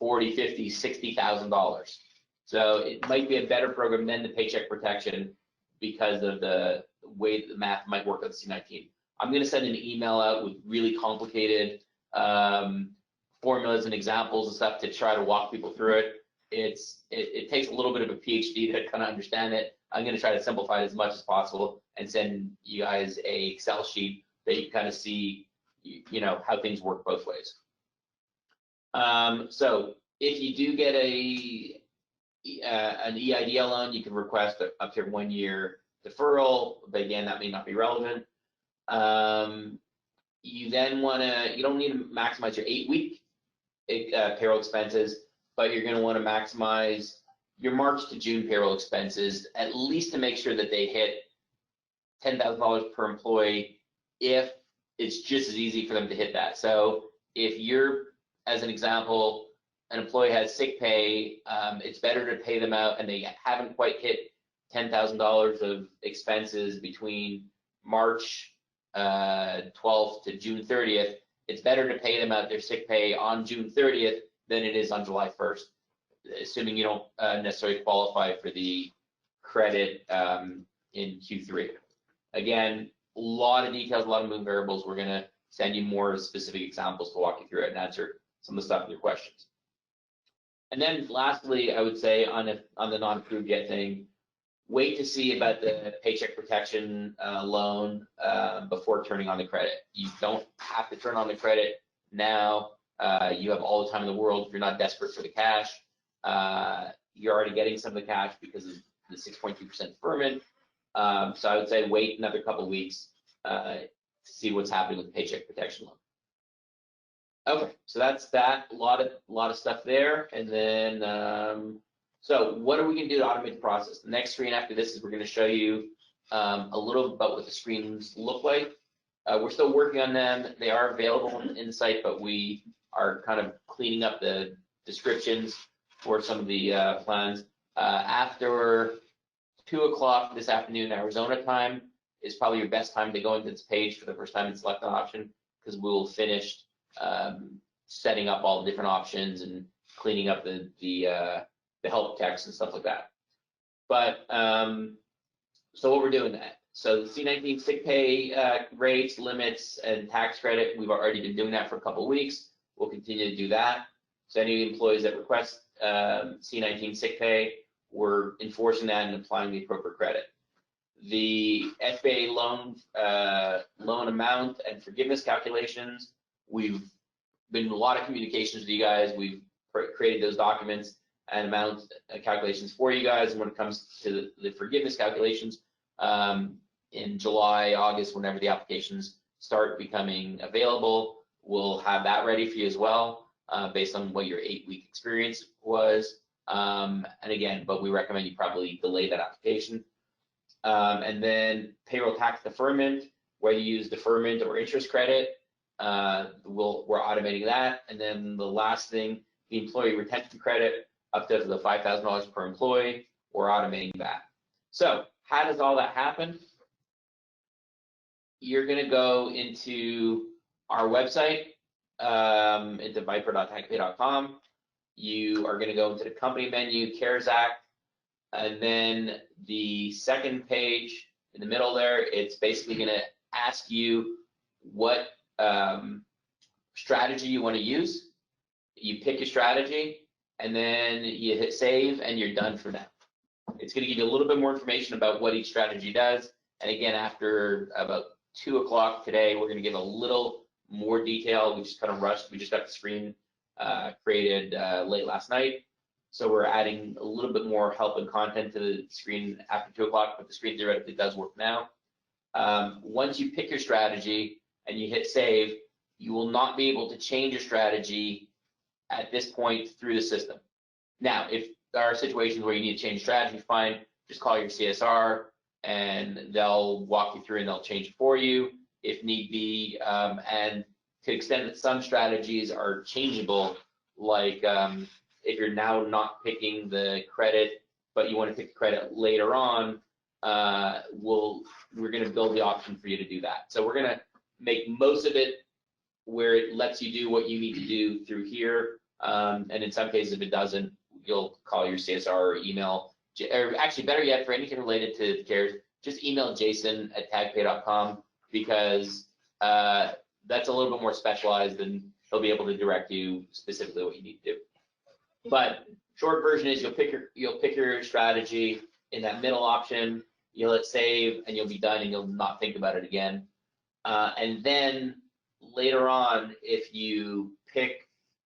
$40,000, $50,000, $60,000. So it might be a better program than the paycheck protection because of the way that the math might work on the C19. I'm going to send an email out with really complicated formulas and examples and stuff to try to walk people through it. It takes a little bit of a PhD to kind of understand it. I'm going to try to simplify it as much as possible and send you guys a Excel sheet that you kind of see, how things work both ways. So if you do get an EIDL loan, you can request up to 1 year deferral, but again, that may not be relevant. You then you don't need to maximize your 8-week payroll expenses, but you're going to want to maximize your March to June payroll expenses, at least to make sure that they hit $10,000 per employee, if it's just as easy for them to hit that. So if you're, as an example, an employee has sick pay, it's better to pay them out and they haven't quite hit $10,000 of expenses between March 12th to June 30th. It's better to pay them out their sick pay on June 30th than it is on July 1st, assuming you don't necessarily qualify for the credit in Q3. Again, a lot of details, a lot of moving variables. We're going to send you more specific examples to walk you through it and answer some of the stuff in your questions. And then lastly, I would say on the non-approved yet thing, wait to see about the paycheck protection loan before turning on the credit. You don't have to turn on the credit now. You have all the time in the world if you're not desperate for the cash. You're already getting some of the cash because of the 6.2% deferment. So I would say wait another couple of weeks to see what's happening with the paycheck protection loan. Okay, so that's that. A lot of stuff there. And then, so what are we going to do to automate the process? The next screen after this is we're going to show you a little about what the screens look like. We're still working on them. They are available on the Insight, but we are kind of cleaning up the descriptions for some of the plans. After 2 o'clock this afternoon, Arizona time, is probably your best time to go into this page for the first time and select an option, because we will finish setting up all the different options and cleaning up the help text and stuff like that. But so what we're doing that. So the C19 sick pay rates, limits, and tax credit, we've already been doing that for a couple of weeks. We'll continue to do that. So any employees that request C19 sick pay, we're enforcing that and applying the appropriate credit. The SBA loan amount and forgiveness calculations, we've been in a lot of communications with you guys. We've created those documents and amount calculations for you guys. And when it comes to the forgiveness calculations, in July, August, whenever the applications start becoming available, we'll have that ready for you as well, based on what your 8-week experience was. And again, but we recommend you probably delay that application. And then payroll tax deferment, whether you use deferment or interest credit, we're automating that. And then the last thing, the employee retention credit, up to the $5,000 per employee, we're automating that. So how does all that happen? You're going to go into our website, into viper.taxpay.com. You are going to go into the company menu, CARES Act, and then the second page in the middle there, it's basically going to ask you what strategy you want to use. You pick your strategy, and then you hit save, and you're done for now. It's going to give you a little bit more information about what each strategy does. And again, after about 2 o'clock today, we're going to give a little more detail. We just kind of rushed. We just got the screen created late last night. So we're adding a little bit more help and content to the screen after 2 o'clock, but the screen theoretically does work now. Once you pick your strategy and you hit save, you will not be able to change your strategy at this point through the system. Now, if there are situations where you need to change strategy, fine, just call your CSR and they'll walk you through and they'll change it for you if need be. And to the extent that some strategies are changeable, like if you're now not picking the credit, but you want to pick the credit later on, we're going to build the option for you to do that. So we're going to make most of it where it lets you do what you need to do through here. And in some cases, if it doesn't, you'll call your CSR or email, or actually better yet, for anything related to the CARES, just email jason@tagpay.com, because that's a little bit more specialized and he'll be able to direct you specifically what you need to do. But short version is you'll pick your strategy in that middle option, you'll hit save, and you'll be done and you'll not think about it again. And then later on, if you pick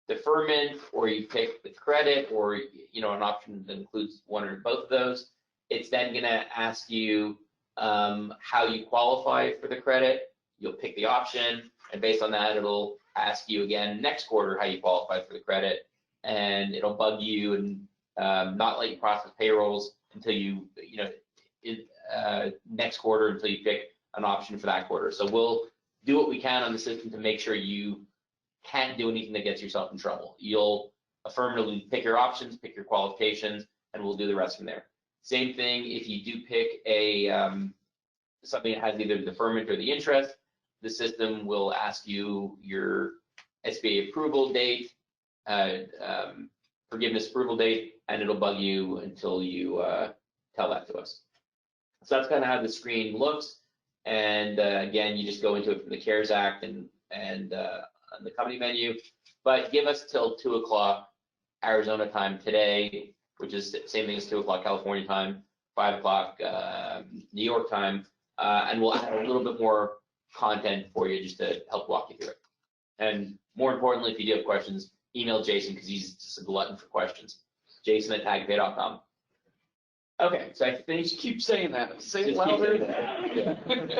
deferment or you pick the credit, or an option that includes one or both of those, it's then going to ask you how you qualify for the credit. You'll pick the option, and based on that, it'll ask you again next quarter how you qualify for the credit, and it'll bug you and not let you process payrolls until next quarter, until you pick an option for that quarter. So we'll do what we can on the system to make sure you can't do anything that gets yourself in trouble. You'll affirmatively pick your options, pick your qualifications, and we'll do the rest from there. Same thing if you do pick something that has either the deferment or the interest, the system will ask you your SBA approval date, forgiveness approval date, and it'll bug you until you tell that to us. So that's kind of how the screen looks. And again, you just go into it from the CARES Act and on the company menu. But give us till 2 o'clock Arizona time today, which is the same thing as 2 o'clock California time, 5 o'clock New York time, and we'll add a little bit more content for you just to help walk you through it. And more importantly, if you do have questions, email Jason, because he's just a glutton for questions. Jason@tagpay.com. Okay, so I think Just keep saying that. Say it Just keep louder.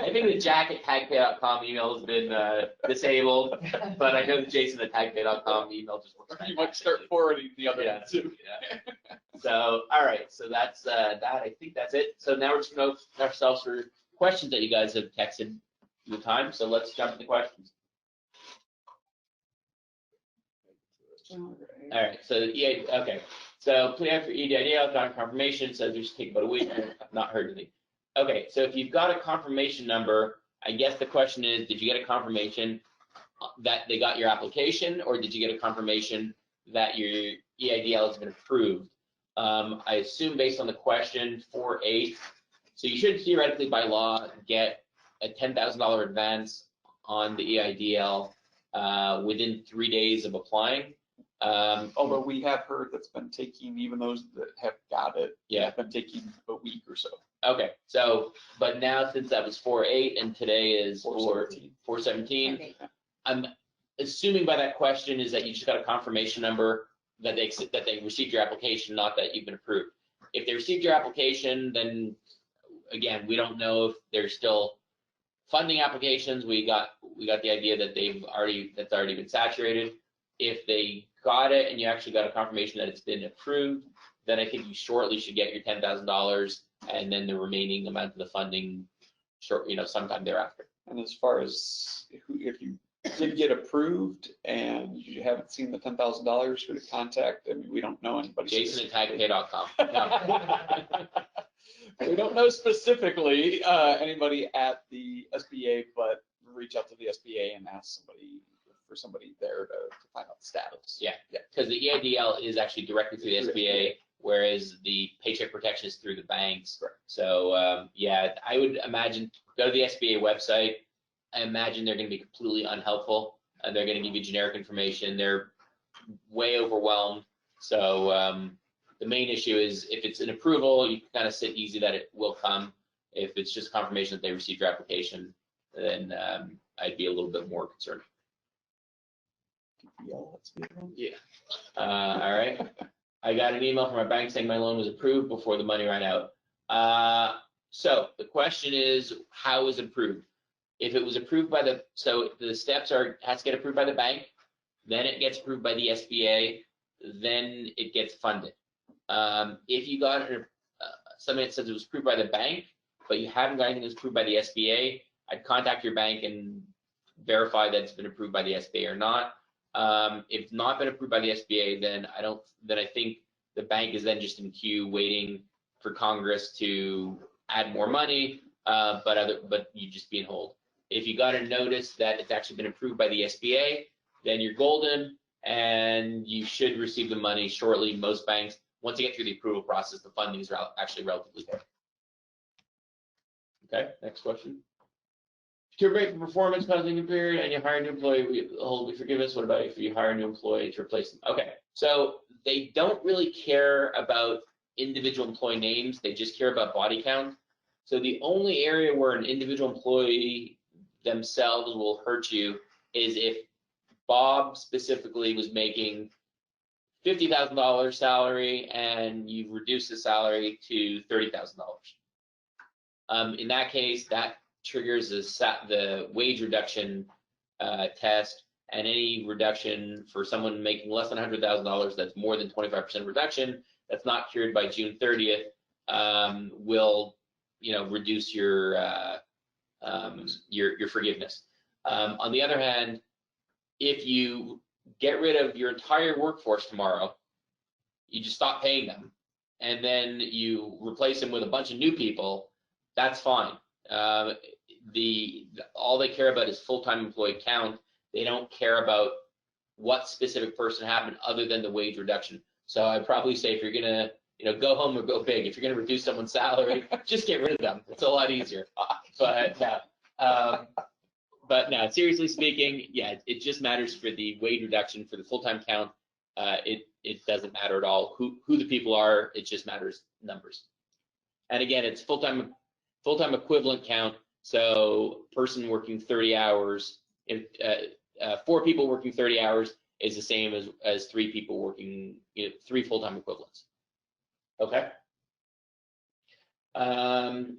I think the Jack@tagpay.com email has been disabled, but I know the Jason@tagpay.com email just works. You might start forwarding the other Yeah. one too. Yeah. So, all right, so that's that. I think that's it. So now we're just going to open ourselves for questions that you guys have texted the time. So let's jump into questions. All right, so okay. So plan for EIDL, got a confirmation, says we should take about a week. I've not heard anything. Okay, so if you've got a confirmation number, I guess the question is, did you get a confirmation that they got your application, or did you get a confirmation that your EIDL has been approved? I assume based on the question 4.8, so you should theoretically by law get a $10,000 advance on the EIDL within 3 days of applying. Although we have heard that's been taking, even those that have got it, Yeah. have been taking a week or so. Okay, so, but now since that was 4.8 and today is 4/17. 4/17, I'm assuming by that question is that you just got a confirmation number that they received your application, not that you've been approved. If they received your application, then again, we don't know if they're still funding applications. We got the idea that that's already been saturated. If they got it and you actually got a confirmation that it's been approved, then I think you shortly should get your $10,000 and then the remaining amount of the funding sometime thereafter. And as far as if you did get approved and you haven't seen the $10,000 for the contact, I mean, we don't know anybody. Jason@tagpay.com. No. We don't know specifically anybody at the SBA, but reach out to the SBA and ask somebody there to find out the status. Yeah, because the EIDL is actually directly through the SBA, whereas the paycheck protection is through the banks. Correct. So yeah, I would imagine go to the SBA website I imagine they're going to be completely unhelpful. They're going to give you generic information. They're way overwhelmed. So the main issue is if it's an approval, you can kind of sit easy that it will come. If it's just confirmation that they received your application, then I'd be a little bit more concerned. Yeah. All right. I got an email from my bank saying my loan was approved before the money ran out. So the question is, how is it approved? If it was approved by so the steps has to get approved by the bank, then it gets approved by the SBA, then it gets funded. If you got something that says it was approved by the bank, but you haven't got anything that's approved by the SBA, I'd contact your bank and verify that it's been approved by the SBA or not. If it's not been approved by the SBA, then I think the bank is then just in queue waiting for Congress to add more money, but you just be in hold. If you got a notice that it's actually been approved by the SBA, then you're golden and you should receive the money shortly. Most banks, once you get through the approval process, the funding is actually relatively quick. Okay, next question. To rate for performance causing a period and you hire a new employee, we hold forgiveness. What about if you hire a new employee to replace them? Okay, so they don't really care about individual employee names. They just care about body count. So the only area where an individual employee themselves will hurt you is if Bob specifically was making $50,000 salary and you've reduced the salary to $30,000. In that case, that triggers the wage reduction test, and any reduction for someone making less than $100,000 that's more than 25% reduction that's not cured by June 30th will reduce your forgiveness. On the other hand, if you get rid of your entire workforce tomorrow, you just stop paying them, and then you replace them with a bunch of new people, that's fine. All they care about is full-time employee count. They don't care about what specific person happened other than the wage reduction. So I'd probably say if you're gonna go home or go big, if you're gonna reduce someone's salary, just get rid of them. It's a lot easier. But no, seriously speaking, yeah, it just matters for the wage reduction. For the full-time count, it doesn't matter at all who the people are. It just matters numbers. And again, it's full-time equivalent count. So person working 30 hours, 4 people working 30 hours is the same as 3 people working 3 full-time equivalents. Okay. And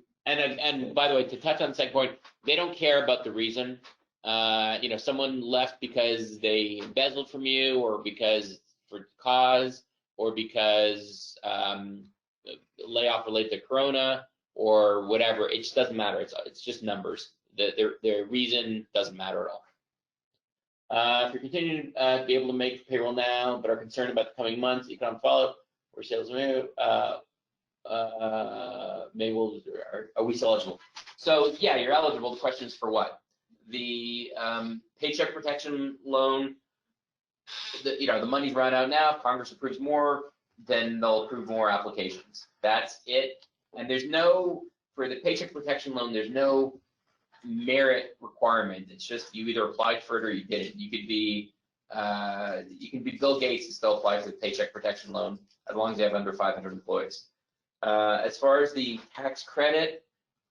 by the way, to touch on the second point, they don't care about the reason. Someone left because they embezzled from you, or because for cause, or because layoff related to Corona, or whatever. It just doesn't matter. It's just numbers. Their reason doesn't matter at all. If you're continuing to be able to make payroll now, but are concerned about the coming months, economic follow-up, or sales move, maybe are we still eligible? So yeah, you're eligible. The question is for what? The paycheck protection loan. The money's run out now. If Congress approves more, then they'll approve more applications. That's it. And for the paycheck protection loan, there's no merit requirement. It's just you either applied for it or you didn't. You can be Bill Gates and still apply for the paycheck protection loan as long as you have under 500 employees. As far as the tax credit,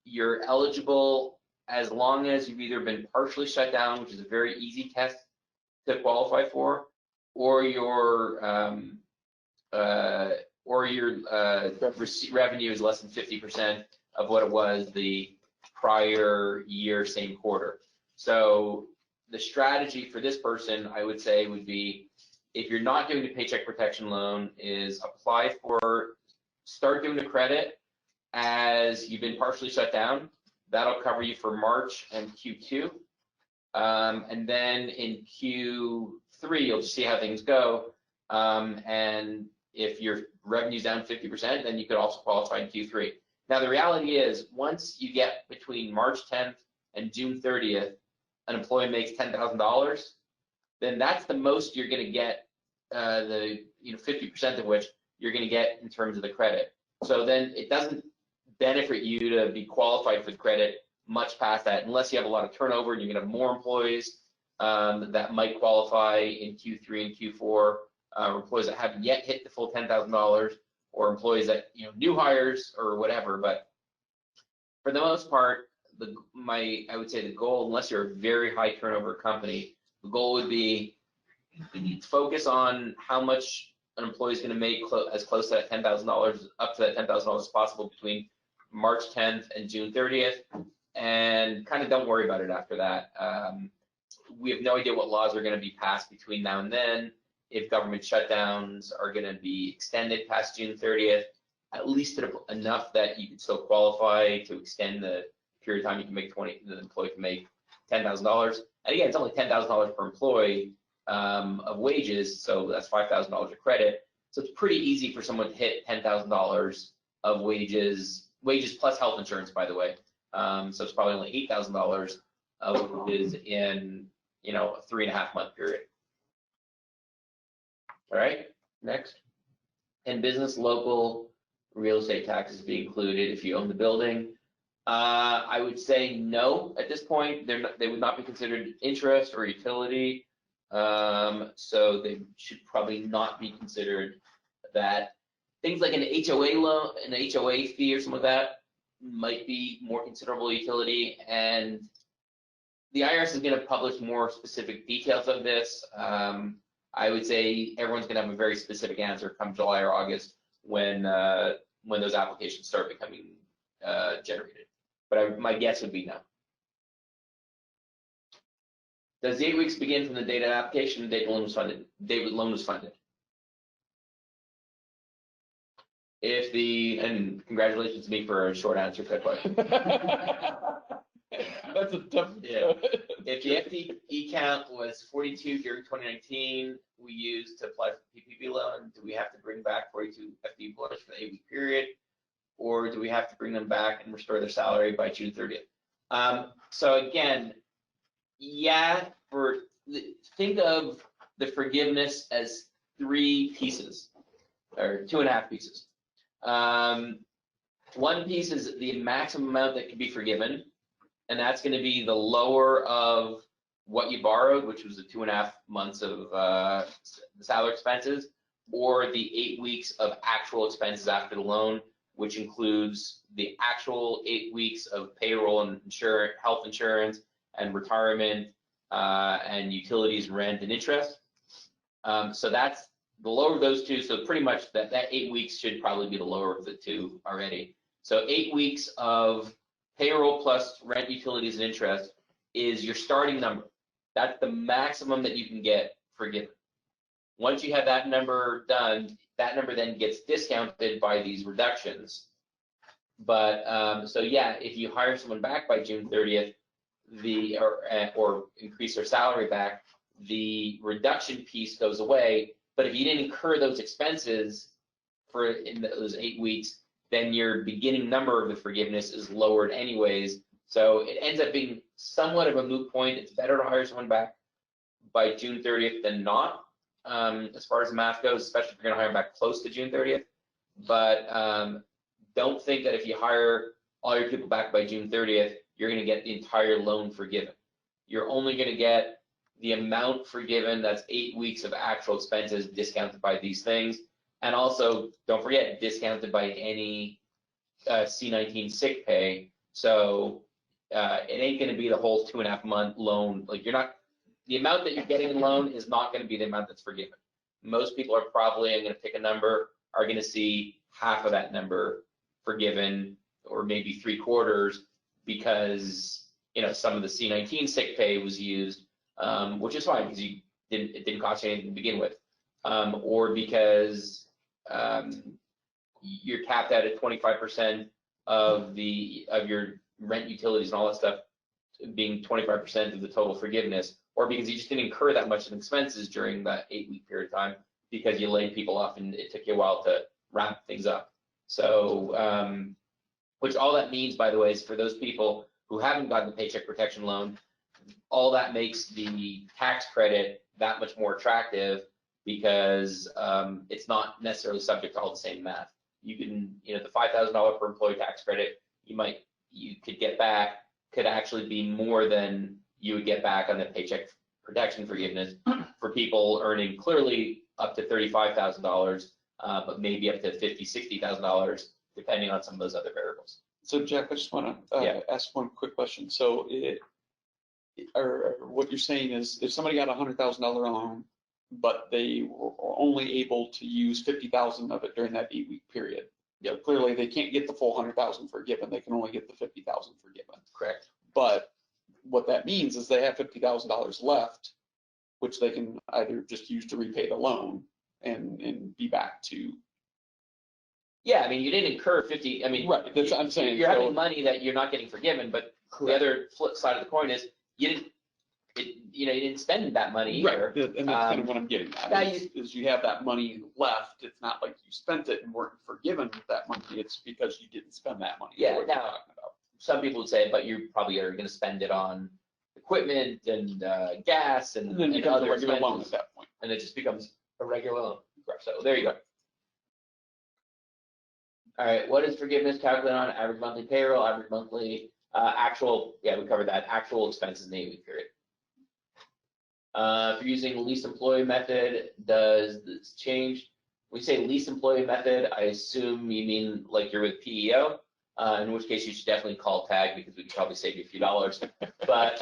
you're eligible as long as you've either been partially shut down, which is a very easy test to qualify for, or your revenue is less than 50% of what it was the prior year, same quarter. So the strategy for this person, I would say, would be, if you're not doing the paycheck protection loan, is start doing the credit as you've been partially shut down. That'll cover you for March and Q2. And then in Q3, you'll just see how things go. And if your revenue's down 50%, then you could also qualify in Q3. Now, the reality is, once you get between March 10th and June 30th, an employee makes $10,000, then that's the most you're going to get, 50% of which you're going to get in terms of the credit. So then it doesn't benefit you to be qualified for the credit much past that, unless you have a lot of turnover and you're gonna have more employees that might qualify in Q3 and Q4, employees that haven't yet hit the full $10,000, or employees that, new hires or whatever. But for the most part, I would say the goal, unless you're a very high turnover company, the goal would be focus on how much an employee is going to make as close to that $10,000, up to that $10,000 as possible between March 10th and June 30th, and kind of don't worry about it after that. We have no idea what laws are going to be passed between now and then, if government shutdowns are going to be extended past June 30th, at least enough that you can still qualify to extend the period of time you can make the employee can make $10,000. And again, it's only $10,000 per employee of wages, so that's $5,000 of credit. So it's pretty easy for someone to hit $10,000 of wages plus health insurance, by the way. So it's probably only $8,000 of wages in a 3.5 month period. All right, next. And business local real estate taxes be included if you own the building? I would say no at this point. They would not be considered interest or utility, so they should probably not be considered that. Things like an HOA loan, an HOA fee or something like that might be more considerable utility, and the IRS is going to publish more specific details of this. I would say everyone's going to have a very specific answer come July or August when those applications start becoming generated. But my guess would be no. Does the 8 weeks begin from the date of application and date the loan was funded? Date the loan was funded. And congratulations to me for a short answer to that question. That's a tough. Yeah. If the FTE count was 42 during 2019, we used to apply for the PPP loan. Do we have to bring back 42 FTE employees for the 8 week period, or do we have to bring them back and restore their salary by June 30th? So again, yeah, think of the forgiveness as 3 pieces, or 2.5 pieces. One piece is the maximum amount that can be forgiven, and that's going to be the lower of what you borrowed, which was the 2.5 months of salary expenses, or the 8 weeks of actual expenses after the loan, which includes the actual 8 weeks of payroll and health insurance and retirement and utilities, rent, and interest. So that's the lower of those two. So pretty much that 8 weeks should probably be the lower of the 2 already. So 8 weeks of payroll plus rent, utilities, and interest is your starting number. That's the maximum that you can get forgiven. Once you have that number done, that number then gets discounted by these reductions. But so yeah, if you hire someone back by June 30th, or increase their salary back, the reduction piece goes away. But if you didn't incur those expenses in those 8 weeks, then your beginning number of the forgiveness is lowered anyways. So it ends up being somewhat of a moot point. It's better to hire someone back by June 30th than not, as far as the math goes, especially if you're going to hire them back close to June 30th. But don't think that if you hire all your people back by June 30th, you're going to get the entire loan forgiven. You're only going to get the amount forgiven, that's 8 weeks of actual expenses discounted by these things. And also, don't forget, discounted by any C-19 sick pay. So it ain't going to be the whole 2.5 month loan. Like the amount that you're getting in loan is not going to be the amount that's forgiven. Most people are probably, I'm going to pick a number, are going to see half of that number forgiven, or maybe 3/4, because some of the C-19 sick pay was used, which is fine because it didn't cost you anything to begin with, or because you're capped out at 25% of your rent, utilities, and all that stuff being 25% of the total forgiveness, or because you just didn't incur that much in expenses during that 8 week period of time because you laid people off and it took you a while to wrap things up. So, which all that means, by the way, is for those people who haven't gotten the Paycheck Protection Loan, all that makes the tax credit that much more attractive because it's not necessarily subject to all the same math. You can, the $5,000 per employee tax credit, you could get back could actually be more than you would get back on the paycheck protection forgiveness for people earning clearly up to $35,000, but maybe up to $50,000, $60,000, depending on some of those other variables. So Jack, I just want to ask one quick question. So or what you're saying is if somebody got a $100,000 loan, but they were only able to use 50,000 of it during that 8-week period. Yep. So clearly they can't get the full 100,000 forgiven. They can only get the 50,000 forgiven. Correct. But what that means is they have $50,000 left, which they can either just use to repay the loan and be back to. Yeah, I mean, you didn't incur 50. I mean, Right. That's what I'm saying. You're having money that you're not getting forgiven, but the other flip side of the coin is you didn't. You didn't spend that money either. Right, and that's kind of what I'm getting at, is you have that money left. It's not like you spent it and weren't forgiven with that money. It's because you didn't spend that money. Yeah, what now, you're talking about. Some people would say, but you probably are going to spend it on equipment and gas and then it becomes other a regular loan expenses, at that point. and it just becomes a regular loan. So there you go. All right, what is forgiveness calculated on? Average monthly payroll, average monthly actual, we covered that, actual expenses in the 8-week period. If you're using least employee method, does this change? When we say least employee method, I assume you mean like you're with PEO, in which case you should definitely call TAG because we could probably save you a few dollars. But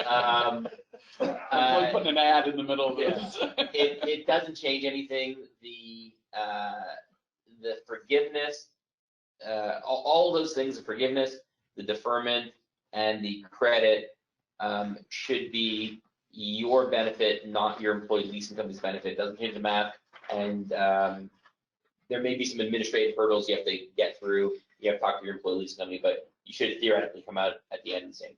Like putting an ad in the middle of this. it doesn't change anything. The forgiveness, all those things, the forgiveness, the deferment, and the credit should be your benefit, not your employee leasing company's benefit. It doesn't change the math, and there may be some administrative hurdles you have to get through. You have to talk to your employee leasing company, but you should theoretically come out at the end the same.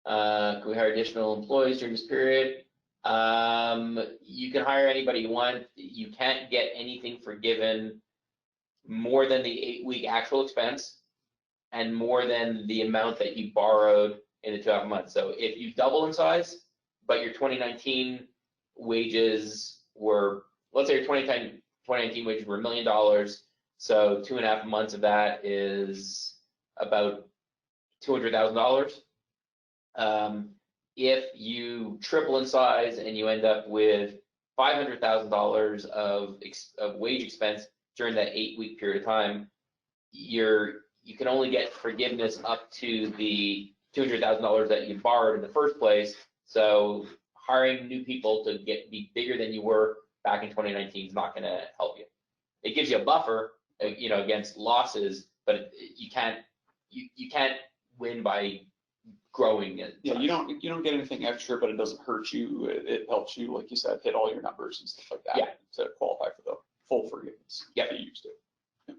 Can we hire additional employees during this period? You can hire anybody you want. You can't get anything forgiven more than the 8-week actual expense and more than the amount that you borrowed in the 2.5 months. So if you double in size, but your 2019 wages were, let's say your 2019 wages were $1 million, so 2.5 months of that is about $200,000. If you triple in size and you end up with $500,000 of wage expense during that 8-week period of time, you can only get forgiveness up to the $200,000 that you borrowed in the first place. So hiring new people to be bigger than you were back in 2019 is not going to help you. It gives you a buffer, against losses, but you can't win by growing it. Yeah, you don't get anything extra, but it doesn't hurt you. It helps you, like you said, hit all your numbers and stuff like that to qualify for the full forgiveness. Yeah, you used it.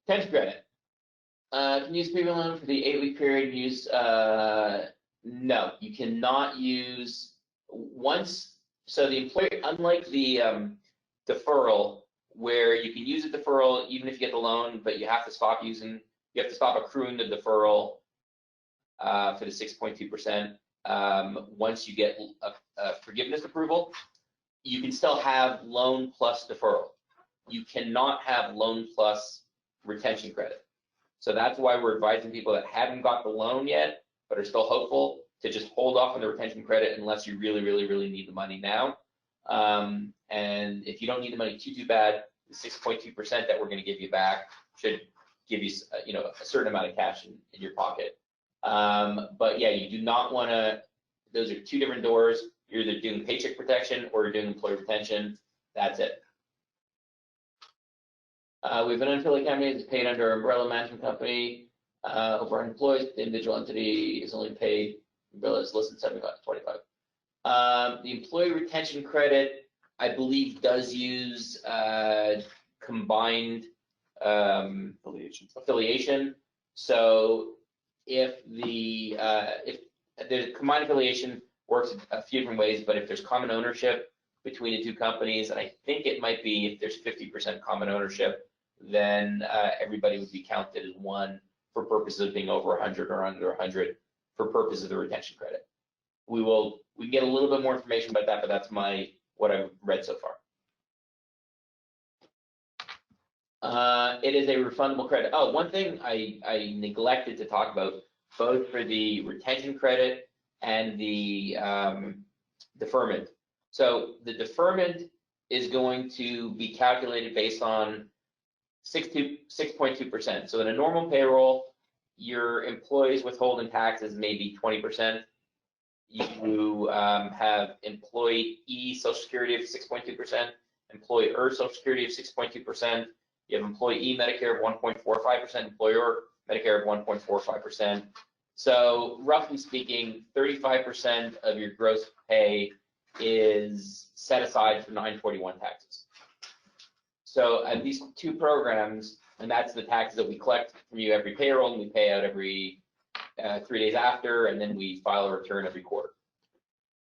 Pension credit. Can you use premium loan for the 8-week period? No, you cannot use once. So the employer, unlike the deferral, where you can use a deferral even if you get the loan, but you have to stop accruing the deferral for the 6.2%. Once you get a forgiveness approval, you can still have loan plus deferral. You cannot have loan plus retention credit. So that's why we're advising people that haven't got the loan yet, but are still hopeful, to just hold off on the retention credit unless you really, really, really need the money now. And if you don't need the money too bad, the 6.2% that we're going to give you back should give you, a certain amount of cash in your pocket. But yeah, you do not want to. Those are two different doors. You're either doing paycheck protection or you're doing employee retention. That's it. We have an unaffiliated company that's paid under an umbrella management company. Over our employees, the individual entity is only paid. Umbrella is listed 75 to 25. The employee retention credit, I believe, does use combined affiliation. So if the combined affiliation works a few different ways, but if there's common ownership between the two companies, and I think it might be if there's 50% common ownership, then everybody would be counted as one for purposes of being over 100 or under 100 for purposes of the retention credit. We can get a little bit more information about that, but that's what I've read so far. It is a refundable credit. Oh, one thing I neglected to talk about, both for the retention credit and the deferment. So the deferment is going to be calculated based on 6.2%. So in a normal payroll, your employees withholding taxes may be 20%. You have employee Social Security of 6.2%, employer Social Security of 6.2%. You have employee Medicare of 1.45%, employer Medicare of 1.45%. So roughly speaking, 35% of your gross pay is set aside for 941 taxes. So at these two programs, and that's the taxes that we collect from you every payroll, and we pay out every 3 days after, and then we file a return every quarter.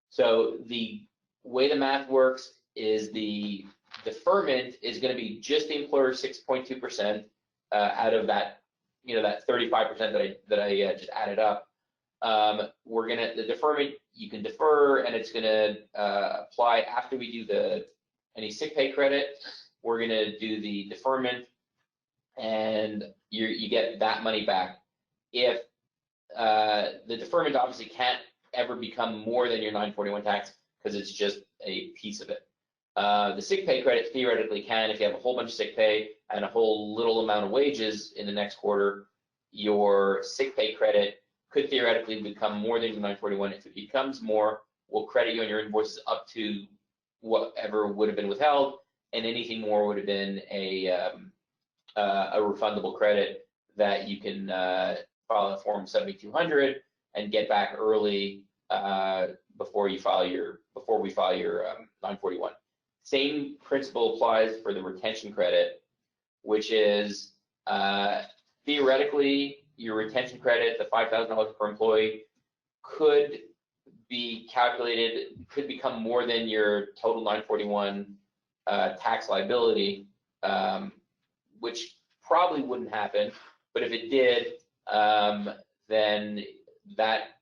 So the way the math works is the deferment is going to be just the employer's 6.2% out of that, that 35% that I just added up. The deferment, you can defer, and it's going to apply after we do any sick pay credit. We're going to do the deferment, and you get that money back. If the deferment obviously can't ever become more than your 941 tax because it's just a piece of it. The sick pay credit theoretically can, if you have a whole bunch of sick pay and a whole little amount of wages in the next quarter, your sick pay credit could theoretically become more than your 941. If it becomes more, we'll credit you on your invoices up to whatever would have been withheld, and anything more would have been a refundable credit that you can file a Form 7200 and get back early before we file your 941. Same principle applies for the retention credit, which is theoretically your retention credit, the $5,000 per employee, could be calculated, could become more than your total 941 tax liability, which probably wouldn't happen, but if it did, then that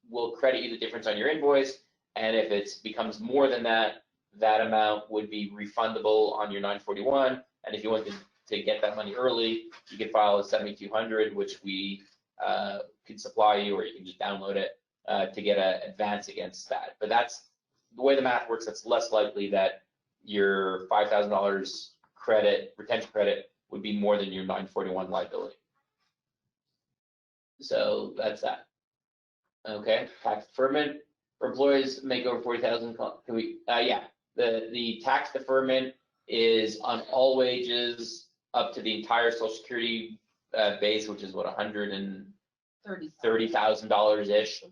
will credit you the difference on your invoice, and if it becomes more than that, that amount would be refundable on your 941, and if you want to get that money early, you can file a 7200, which we can supply you, or you can just download it to get an advance against that. But that's the way the math works. That's less likely that your $5,000 credit, retention credit, would be more than your 941 liability. So that's that. Okay, tax deferment for employees make over 40,000. Can we? Yeah, the tax deferment is on all wages up to the entire Social Security base, which is what, $130,000 ish.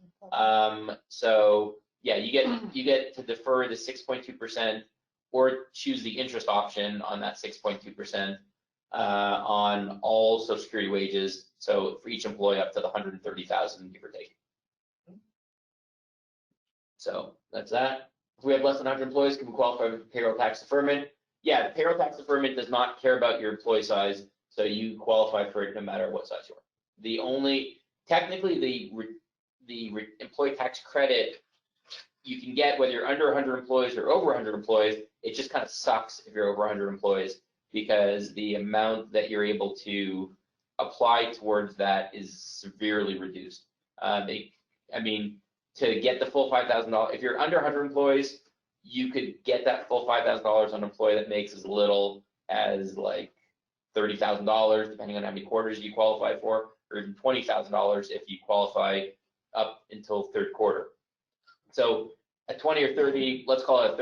So yeah, you get to defer the 6.2% or choose the interest option on that 6.2% on all Social Security wages. So for each employee up to the 130,000, give or take. So that's that. If we have less than 100 employees, can we qualify for payroll tax deferment? Yeah, the payroll tax deferment does not care about your employee size, so you qualify for it no matter what size you are. Technically, the employee tax credit you can get whether you're under 100 employees or over 100 employees. It just kind of sucks if you're over 100 employees because the amount that you're able to apply towards that is severely reduced. To get the full $5,000, if you're under 100 employees, you could get that full $5,000 on an employee that makes as little as like $30,000, depending on how many quarters you qualify for, or even $20,000 if you qualify up until third quarter. So at 20 or 30, let's call it a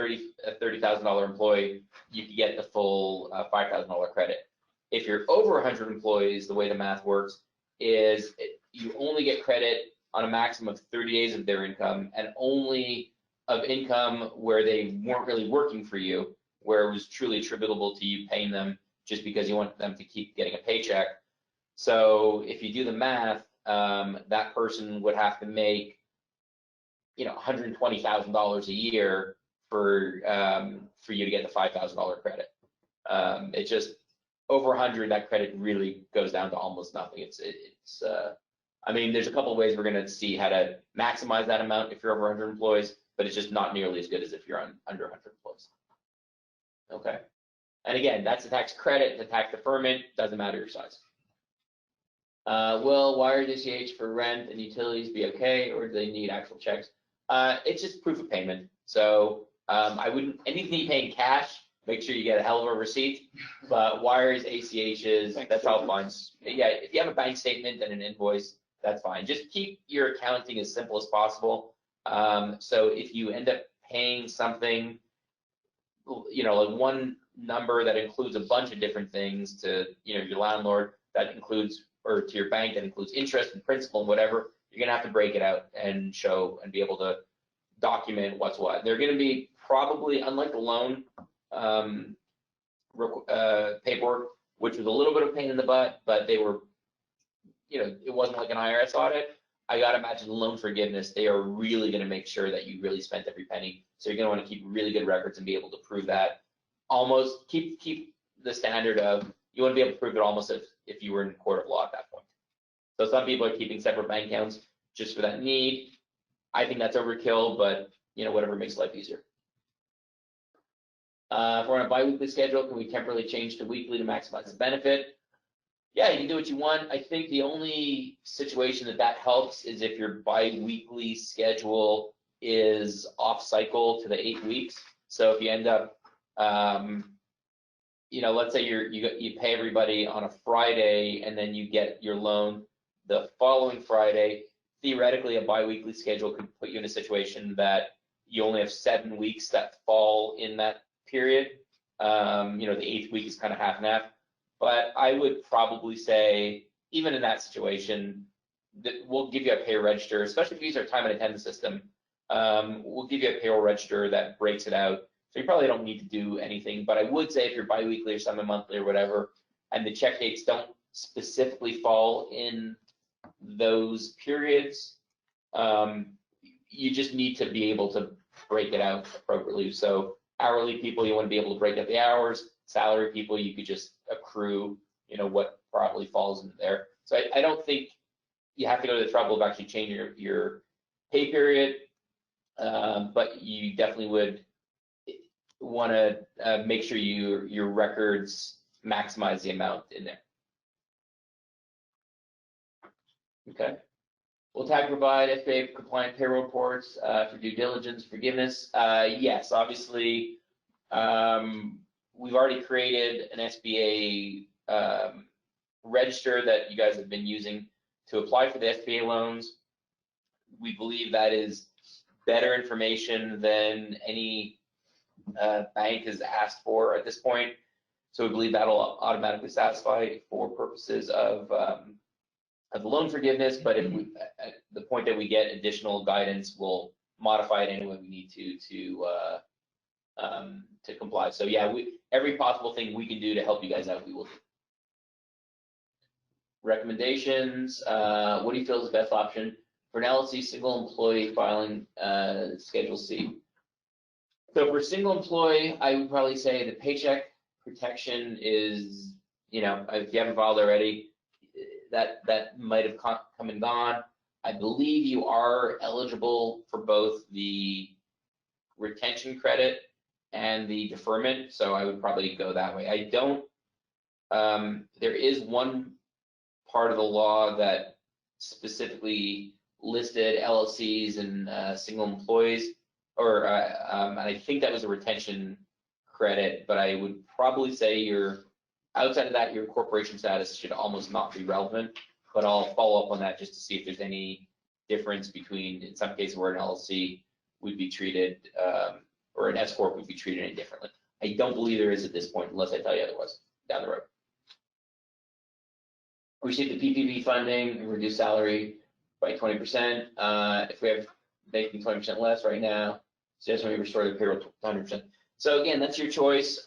$30,000 employee, you can get the full $5,000 credit. If you're over 100 employees, the way the math works is you only get credit on a maximum of 30 days of their income, and only of income where they weren't really working for you, where it was truly attributable to you paying them just because you want them to keep getting a paycheck. So if you do the math, that person would have to make, $120,000 a year for you to get the $5,000 credit. It just over 100, that credit really goes down to almost nothing. There's a couple of ways we're going to see how to maximize that amount if you're over 100 employees, but it's just not nearly as good as if you're under 100 employees. Okay. And again, that's a tax credit, the tax deferment, doesn't matter your size. Will wires ACH for rent and utilities be okay, or do they need actual checks? It's just proof of payment. So I wouldn't, anything you pay in cash, make sure you get a hell of a receipt, but wires, ACHs, that's all fine. Yeah, if you have a bank statement and an invoice, that's fine. Just keep your accounting as simple as possible. So if you end up paying something, you know, like one number that includes a bunch of different things to, you know, your landlord, that includes, or to your bank that includes interest and principal and whatever, you're gonna have to break it out and show and be able to document what's what. They're gonna be probably, unlike the loan paperwork, which was a little bit of pain in the butt, but they were, you know, it wasn't like an IRS audit. I gotta imagine loan forgiveness, they are really gonna make sure that you really spent every penny. So you're gonna wanna keep really good records and be able to prove that. Almost keep the standard of, you wanna be able to prove it almost if you were in court of law at that point. So some people are keeping separate bank accounts just for that need. I think that's overkill, but you know, whatever makes life easier. If we're on a bi-weekly schedule, can we temporarily change to weekly to maximize the benefit? Yeah, you can do what you want. I think the only situation that helps is if your bi-weekly schedule is off cycle to the 8 weeks. So if you end up, you know, let's say you pay everybody on a Friday and then you get your loan the following Friday, theoretically a bi-weekly schedule could put you in a situation that you only have 7 weeks that fall in that period. You know, the 8th week is kind of half and half. But I would probably say, even in that situation, that we'll give you a pay register, especially if you use our time and attendance system. We'll give you a payroll register that breaks it out. So you probably don't need to do anything. But I would say if you're biweekly or semi-monthly or whatever, and the check dates don't specifically fall in those periods, you just need to be able to break it out appropriately. So hourly people, you want to be able to break out the hours. Salary people, you could just accrue, you know, what probably falls into there. So I don't think you have to go to the trouble of actually changing your pay period, but you definitely would want to make sure your records maximize the amount in there. Okay. Will TAG provide SBA compliant payroll reports for due diligence forgiveness? Yes, obviously. We've already created an SBA register that you guys have been using to apply for the SBA loans. We believe that is better information than any bank has asked for at this point. So we believe that'll automatically satisfy for purposes of the loan forgiveness. But if we, at the point that we get additional guidance, we'll modify it any way we need to comply. So yeah, every possible thing we can do to help you guys out, we will do. Recommendations, what do you feel is the best option for an LLC single employee filing Schedule C? So for single employee, I would probably say the paycheck protection is, you know, if you haven't filed already, that might have come and gone. I believe you are eligible for both the retention credit and the deferment, so I would probably go that way. I don't, there is one part of the law that specifically listed LLCs and single employees, or and I think that was a retention credit, but I would probably say outside of that, your corporation status should almost not be relevant, but I'll follow up on that just to see if there's any difference between, in some cases where an LLC would be treated, or an S Corp would be treated any differently. I don't believe there is at this point, unless I tell you otherwise down the road. We received the PPP funding and reduced salary by 20%. If we have making 20% less right now, suggest we restore the payroll to 100%. So again, that's your choice.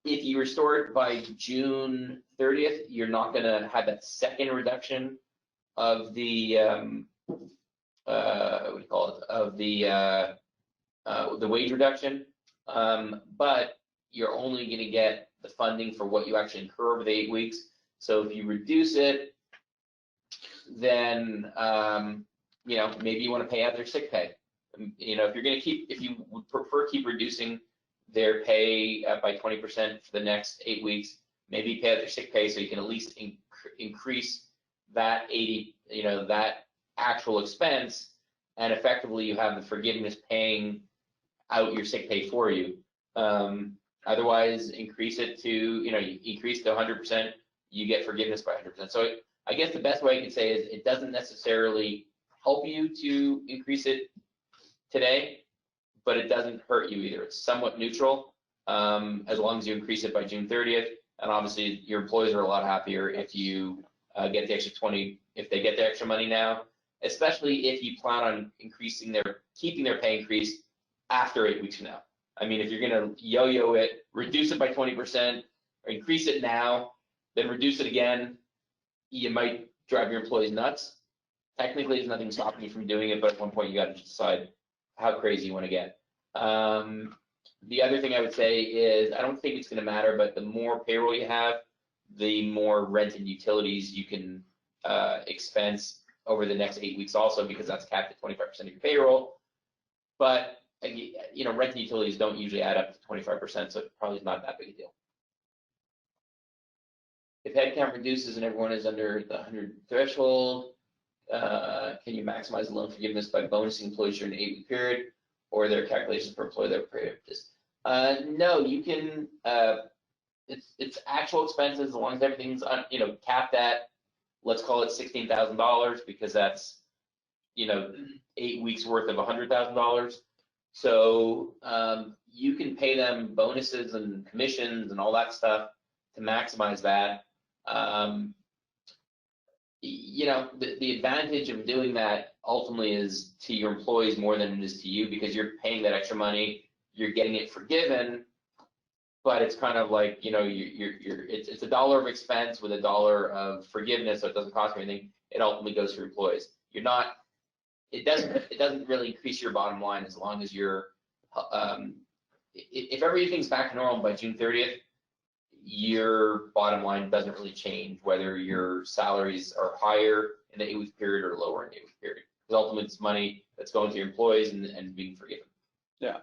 If you restore it by June 30th, you're not going to have that second reduction of the what do you call it, of the wage reduction, but you're only going to get the funding for what you actually incur over the 8 weeks. So if you reduce it, then you know, maybe you want to pay out their sick pay. You know, if you're going to if you would prefer keep reducing their pay by 20% for the next 8 weeks, maybe pay out their sick pay so you can at least increase that 80, that actual expense, and effectively you have the forgiveness paying out your sick pay for you. Otherwise, increase it to, you increase to 100%, you get forgiveness by 100%. So I guess the best way I can say is it doesn't necessarily help you to increase it today, but it doesn't hurt you either. It's somewhat neutral, as long as you increase it by June 30th. And obviously your employees are a lot happier if you get the extra 20, if they get the extra money now, especially if you plan on keeping their pay increase after 8 weeks from now. I mean, if you're gonna yo-yo it, reduce it by 20%, or increase it now, then reduce it again, you might drive your employees nuts. Technically, there's nothing stopping you from doing it, but at one point you got to decide how crazy you want to get. The other thing I would say is, I don't think it's going to matter, but the more payroll you have, the more rent and utilities you can expense over the next 8 weeks also, because that's capped at 25% of your payroll. But rent and utilities don't usually add up to 25%, so it probably is not that big a deal. If headcount reduces and everyone is under the 100 threshold, can you maximize the loan forgiveness by bonusing employees during an 8-week period, or are there calculations per employee that are preemptive? No, you can. It's actual expenses as long as everything's capped at, let's call it $16,000, because that's 8 weeks worth of $100,000. So you can pay them bonuses and commissions and all that stuff to maximize that. The advantage of doing that ultimately is to your employees more than it is to you, because you're paying that extra money, you're getting it forgiven, but it's kind of like, it's $1 of expense with $1 of forgiveness, so it doesn't cost you anything. It ultimately goes for employees. It doesn't really increase your bottom line as long as you're, if everything's back to normal by June 30th, your bottom line doesn't really change whether your salaries are higher in the 8-week period or lower in the 8-week period. Because ultimately it's money that's going to your employees and being forgiven. Yeah.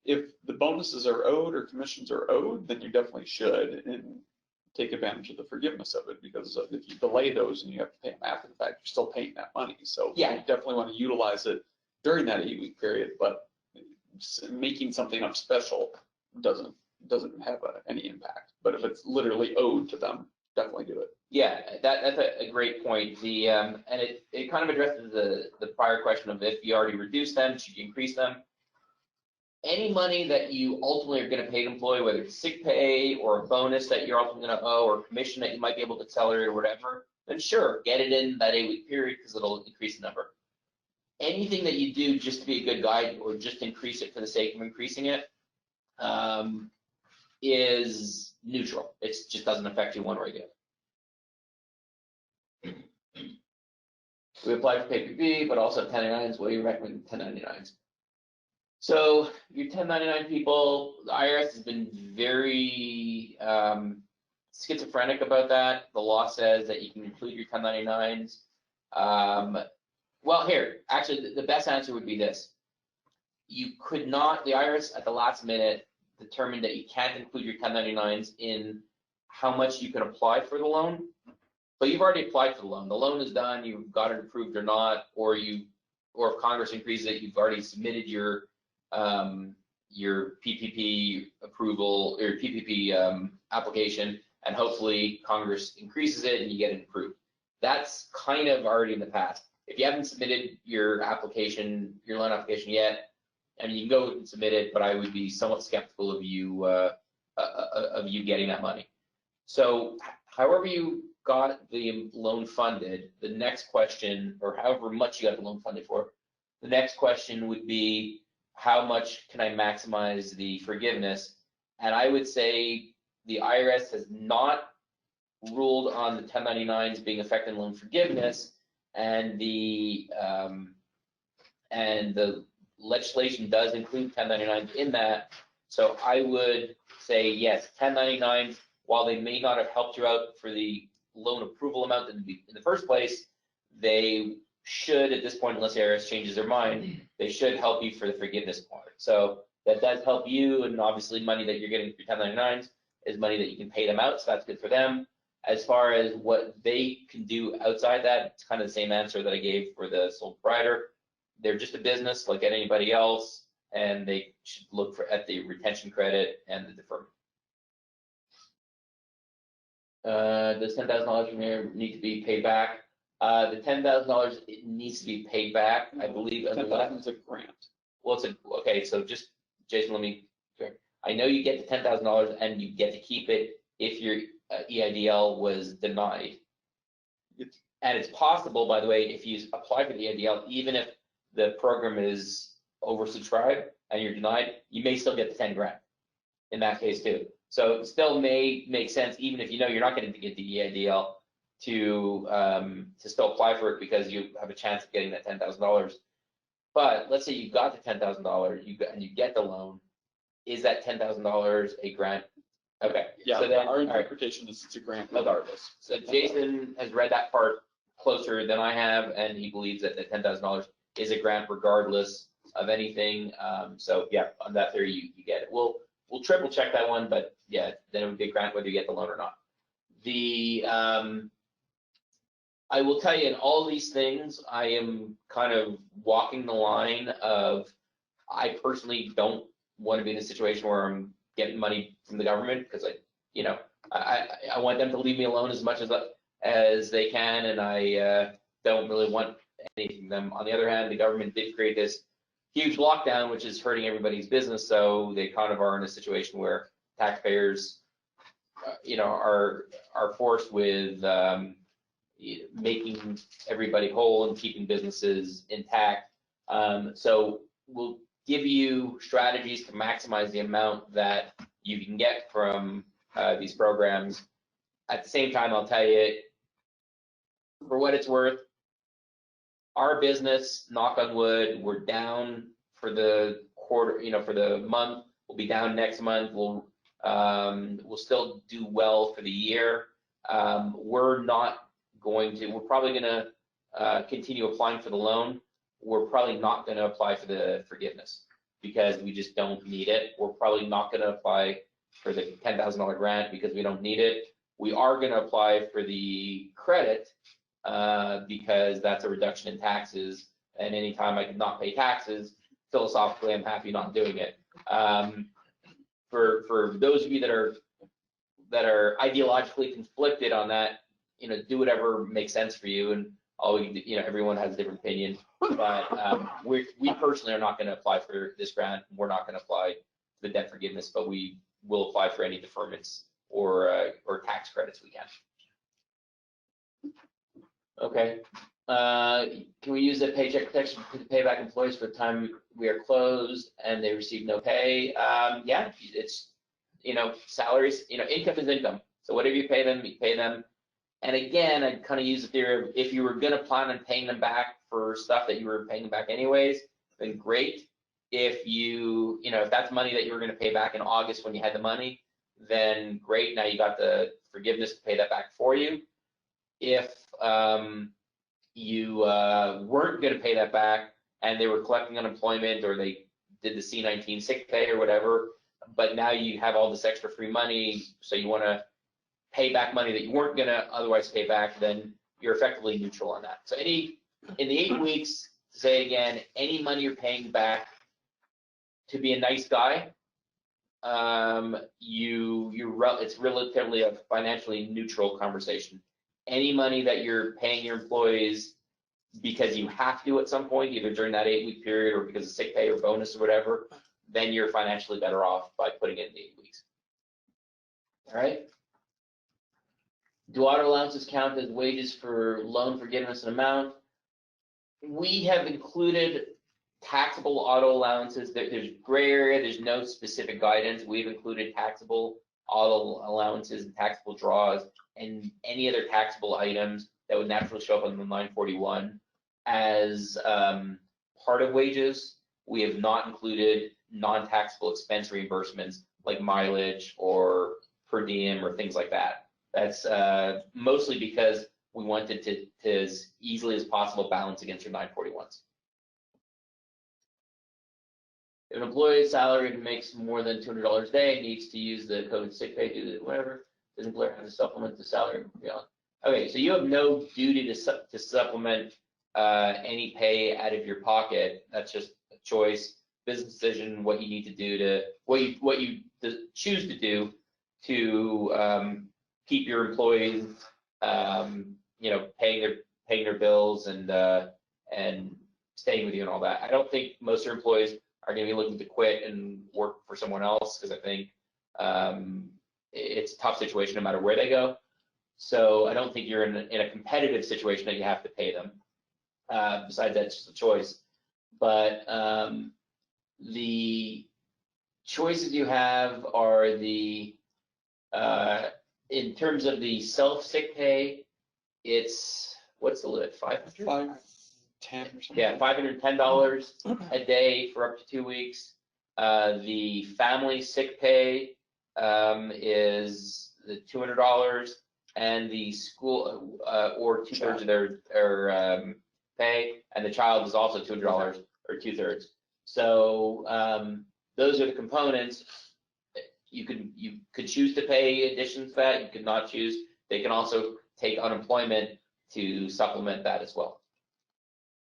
If the bonuses are owed or commissions are owed, then you definitely should and take advantage of the forgiveness of it, because if you delay those and you have to pay them after the fact, you're still paying that money. So yeah, you definitely want to utilize it during that 8-week period, but making something up special doesn't have any impact. But if it's literally owed to them, definitely do it. Yeah, that's a great point. And it kind of addresses the prior question of, if you already reduced them, should you increase them? Any money that you ultimately are going to pay an employee, whether it's sick pay or a bonus that you're ultimately going to owe, or commission that you might be able to accelerate or whatever, then sure, get it in that 8-week period, because it'll increase the number. Anything that you do just to be a good guide or just increase it for the sake of increasing it is neutral. It just doesn't affect you one way or the other. We applied for PPP, but also 1099s. What do you recommend 1099s? So your 1099 people, the IRS has been very schizophrenic about that. The law says that you can include your 1099s. Well, here, actually, the best answer would be this. You could not, the IRS at the last minute determined that you can't include your 1099s in how much you can apply for the loan, but you've already applied for the loan. The loan is done, you've got it approved or not, or if Congress increases it, you've already submitted your PPP approval or PPP application, and hopefully Congress increases it and you get it approved. That's kind of already in the past. If you haven't submitted your application, your loan application yet, I mean, you can go and submit it, but I would be somewhat skeptical of you getting that money. So however you got the loan funded, the next question, or however much you got the loan funded for, the next question would be, how much can I maximize the forgiveness? And I would say the IRS has not ruled on the 1099s being effective loan forgiveness, and the legislation does include 1099s in that. So I would say yes, 1099s, while they may not have helped you out for the loan approval amount in the first place, they should, at this point, unless the IRS changes their mind, they should help you for the forgiveness part. So that does help you, and obviously money that you're getting through 1099s is money that you can pay them out, so that's good for them. As far as what they can do outside that, it's kind of the same answer that I gave for the sole proprietor. They're just a business like anybody else, and they should look at the retention credit and the deferment. Does $10,000 from here need to be paid back? The $10,000, it needs to be paid back, I believe. $10,000 is a grant. Well, okay, so just, Jason, I know you get the $10,000 and you get to keep it if your EIDL was denied. And it's possible, by the way, if you apply for the EIDL, even if the program is oversubscribed and you're denied, you may still get the 10 grand in that case too. So it still may make sense, even if you know you're not going to get the EIDL, to still apply for it because you have a chance of getting that $10,000. But let's say you got the $10,000, and you get the loan. Is that $10,000 a grant? Okay. Yeah, so then, our interpretation is it's a grant regardless. So Jason has read that part closer than I have, and he believes that the $10,000 is a grant regardless of anything. So yeah, on that theory, you get it. We'll triple check that one, but yeah, then it would be a grant whether you get the loan or not. I will tell you, in all these things, I am kind of walking the line of, I personally don't want to be in a situation where I'm getting money from the government, because I want them to leave me alone as much as they can, and I don't really want anything from them. On the other hand, the government did create this huge lockdown, which is hurting everybody's business, so they kind of are in a situation where taxpayers, are forced with making everybody whole and keeping businesses intact. So we'll give you strategies to maximize the amount that you can get from these programs. At the same time, I'll tell you, for what it's worth, our business, knock on wood, we're down for the quarter, for the month. We'll be down next month. We'll still do well for the year. We're probably going to continue applying for the loan. We're probably not going to apply for the forgiveness because we just don't need it. We're probably not going to apply for the $10,000 grant because we don't need it. We are going to apply for the credit because that's a reduction in taxes. And anytime I can not pay taxes, philosophically, I'm happy not doing it. For those of you that are ideologically conflicted on that, do whatever makes sense for you, and everyone has a different opinion. But we personally are not going to apply for this grant. We're not going to apply for the debt forgiveness, but we will apply for any deferments or tax credits we can. Okay. Can we use the paycheck protection to pay back employees for the time we are closed and they receive no pay? Yeah, it's salaries. Income is income. So whatever you pay them, you pay them. And again, I kind of use the theory of, if you were going to plan on paying them back for stuff that you were paying them back anyways, then great. If if that's money that you were going to pay back in August when you had the money, then great. Now you got the forgiveness to pay that back for you. If you weren't going to pay that back and they were collecting unemployment, or they did the C-19 sick pay or whatever, but now you have all this extra free money, so you want to pay back money that you weren't going to otherwise pay back, then you're effectively neutral on that. So in the 8 weeks, to say it again, any money you're paying back to be a nice guy, it's relatively a financially neutral conversation. Any money that you're paying your employees because you have to at some point, either during that 8-week period or because of sick pay or bonus or whatever, then you're financially better off by putting it in the 8 weeks. All right. Do auto allowances count as wages for loan forgiveness and amount? We have included taxable auto allowances. There's gray area. There's no specific guidance. We've included taxable auto allowances and taxable draws and any other taxable items that would naturally show up on the 941 as part of wages. We have not included non-taxable expense reimbursements like mileage or per diem or things like that. That's mostly because we wanted to as easily as possible balance against your 941s. If an employee's salary makes more than $200 a day, needs to use the COVID sick pay, do whatever, does employer have to supplement the salary beyond? Okay, so you have no duty to supplement any pay out of your pocket. That's just a choice, business decision, what you need to do to, what you choose to do to keep your employees, paying their bills and staying with you and all that. I don't think most of your employees are going to be looking to quit and work for someone else, because I think it's a tough situation no matter where they go. So I don't think you're in a competitive situation that you have to pay them. Besides, that's just a choice. But the choices you have are the in terms of the self-sick pay, it's, what's the limit, 500? 510 or something. Yeah, $510 a day for up to 2 weeks. The family sick pay is the $200, and the school or 2/3 of their pay, and the child is also $200 or 2/3. So those are the components. You could choose to pay additions to that. You could not choose. They can also take unemployment to supplement that as well.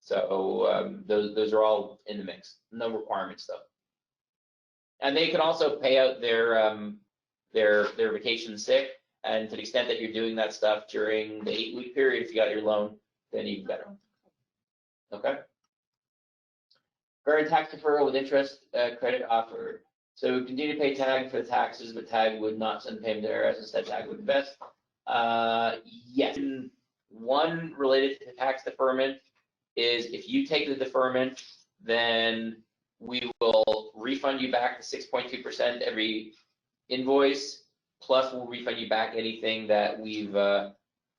So those are all in the mix. No requirements though. And they can also pay out their vacation sick. And to the extent that you're doing that stuff during the 8-week period, if you got your loan, then even better. Okay. Current tax deferral with interest credit offered. So we continue to pay TAG for the taxes, but TAG would not send payment to IRS. Instead, TAG would invest. Yes. One related to tax deferment is if you take the deferment, then we will refund you back the 6.2% every invoice, plus we'll refund you back anything that we've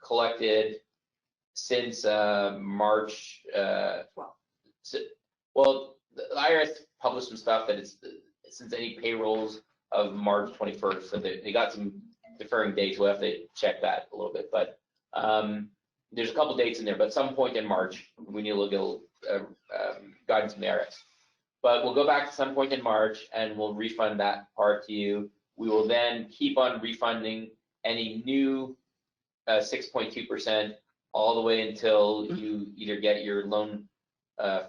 collected since March 12th. Well, the IRS published some stuff that it's since any payrolls of March 21st, so they got some deferring dates. We'll have to check that a little bit, but there's a couple dates in there, but some point in March, we need a little guidance from the IRS. But we'll go back to some point in March and we'll refund that part to you. We will then keep on refunding any new 6.2% all the way until you either get your loan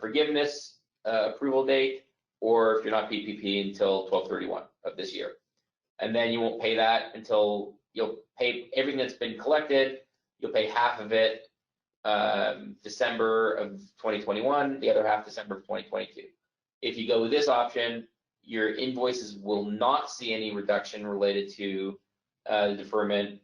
forgiveness approval date, or if you're not PPP, until 12/31 of this year. And then you won't pay that until you'll pay everything that's been collected. You'll pay half of it December of 2021, the other half December of 2022. If you go with this option, your invoices will not see any reduction related to the deferment.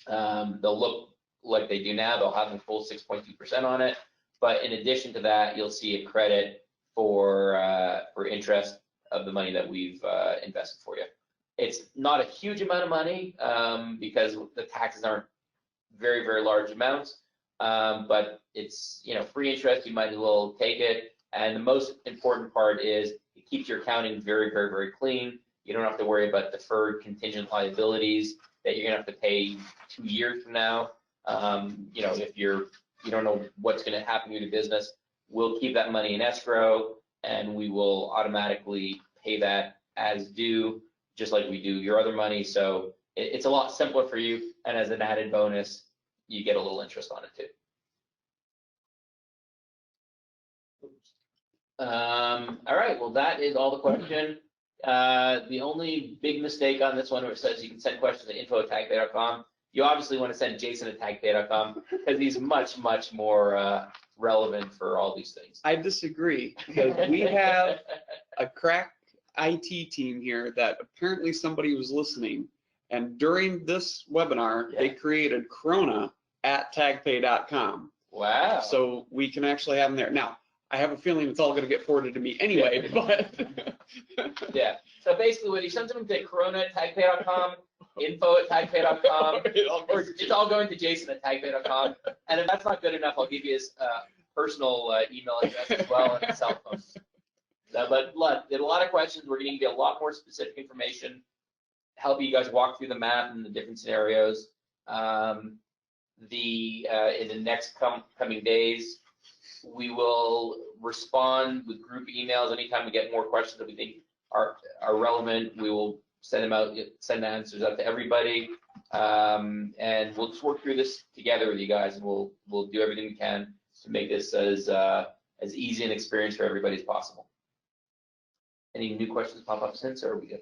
They'll look like they do now. They'll have the full 6.2% on it. But in addition to that, you'll see a credit for interest of the money that we've invested for you. It's not a huge amount of money because the taxes aren't very, very large amounts, but it's free interest. You might as well take it. And the most important part is it keeps your accounting very, very, very clean. You don't have to worry about deferred contingent liabilities that you're gonna have to pay 2 years from now. If you don't know what's gonna happen to your business, we'll keep that money in escrow and we will automatically pay that as due, just like we do your other money. So it's a lot simpler for you. And as an added bonus, you get a little interest on it too. All right, well, that is all the question. The only big mistake on this one where it says you can send questions to info@tagpay.com. You obviously want to send Jason at tagpay.com because he's much, much more relevant for all these things. I disagree, because we have a crack IT team here that apparently somebody was listening, and during this webinar, they created Corona at tagpay.com. Wow. So we can actually have them there. Now, I have a feeling it's all going to get forwarded to me anyway, but. Yeah. So basically, when you send something to corona@tagpay.com, info@tagpay.com, or it's all going to Jason at tagpay.com. And if that's not good enough, I'll give you his personal email address as well and his cell phone. But look, there's a lot of questions. We're going to give you a lot more specific information, help you guys walk through the map and the different scenarios. In the next coming days, We will respond with group emails anytime we get more questions that we think are relevant. We will send them out, send answers out to everybody. And we'll just work through this together with you guys, and we'll do everything we can to make this as easy an experience for everybody as possible. Any new questions pop up since, or are we good?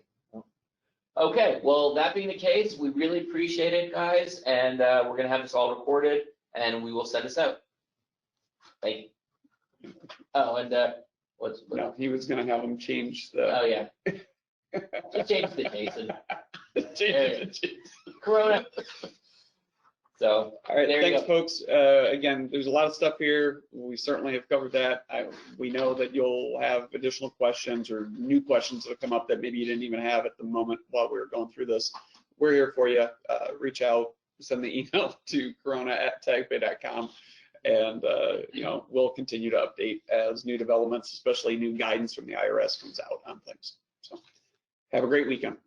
Okay, well, that being the case, we really appreciate it, guys, and we're gonna have this all recorded, and we will send this out. Thank you. Oh, and what's? No, he was gonna have him change the. Oh yeah. He changed it, Jason. Change it. Corona. So, All right, there you thanks, go. folks. Again, there's a lot of stuff here. We certainly have covered that. We know that you'll have additional questions or new questions that come up that maybe you didn't even have at the moment while we were going through this. We're here for you. Reach out, send the email to corona@tagbay.com, and we'll continue to update as new developments, especially new guidance from the IRS comes out on things. So, have a great weekend.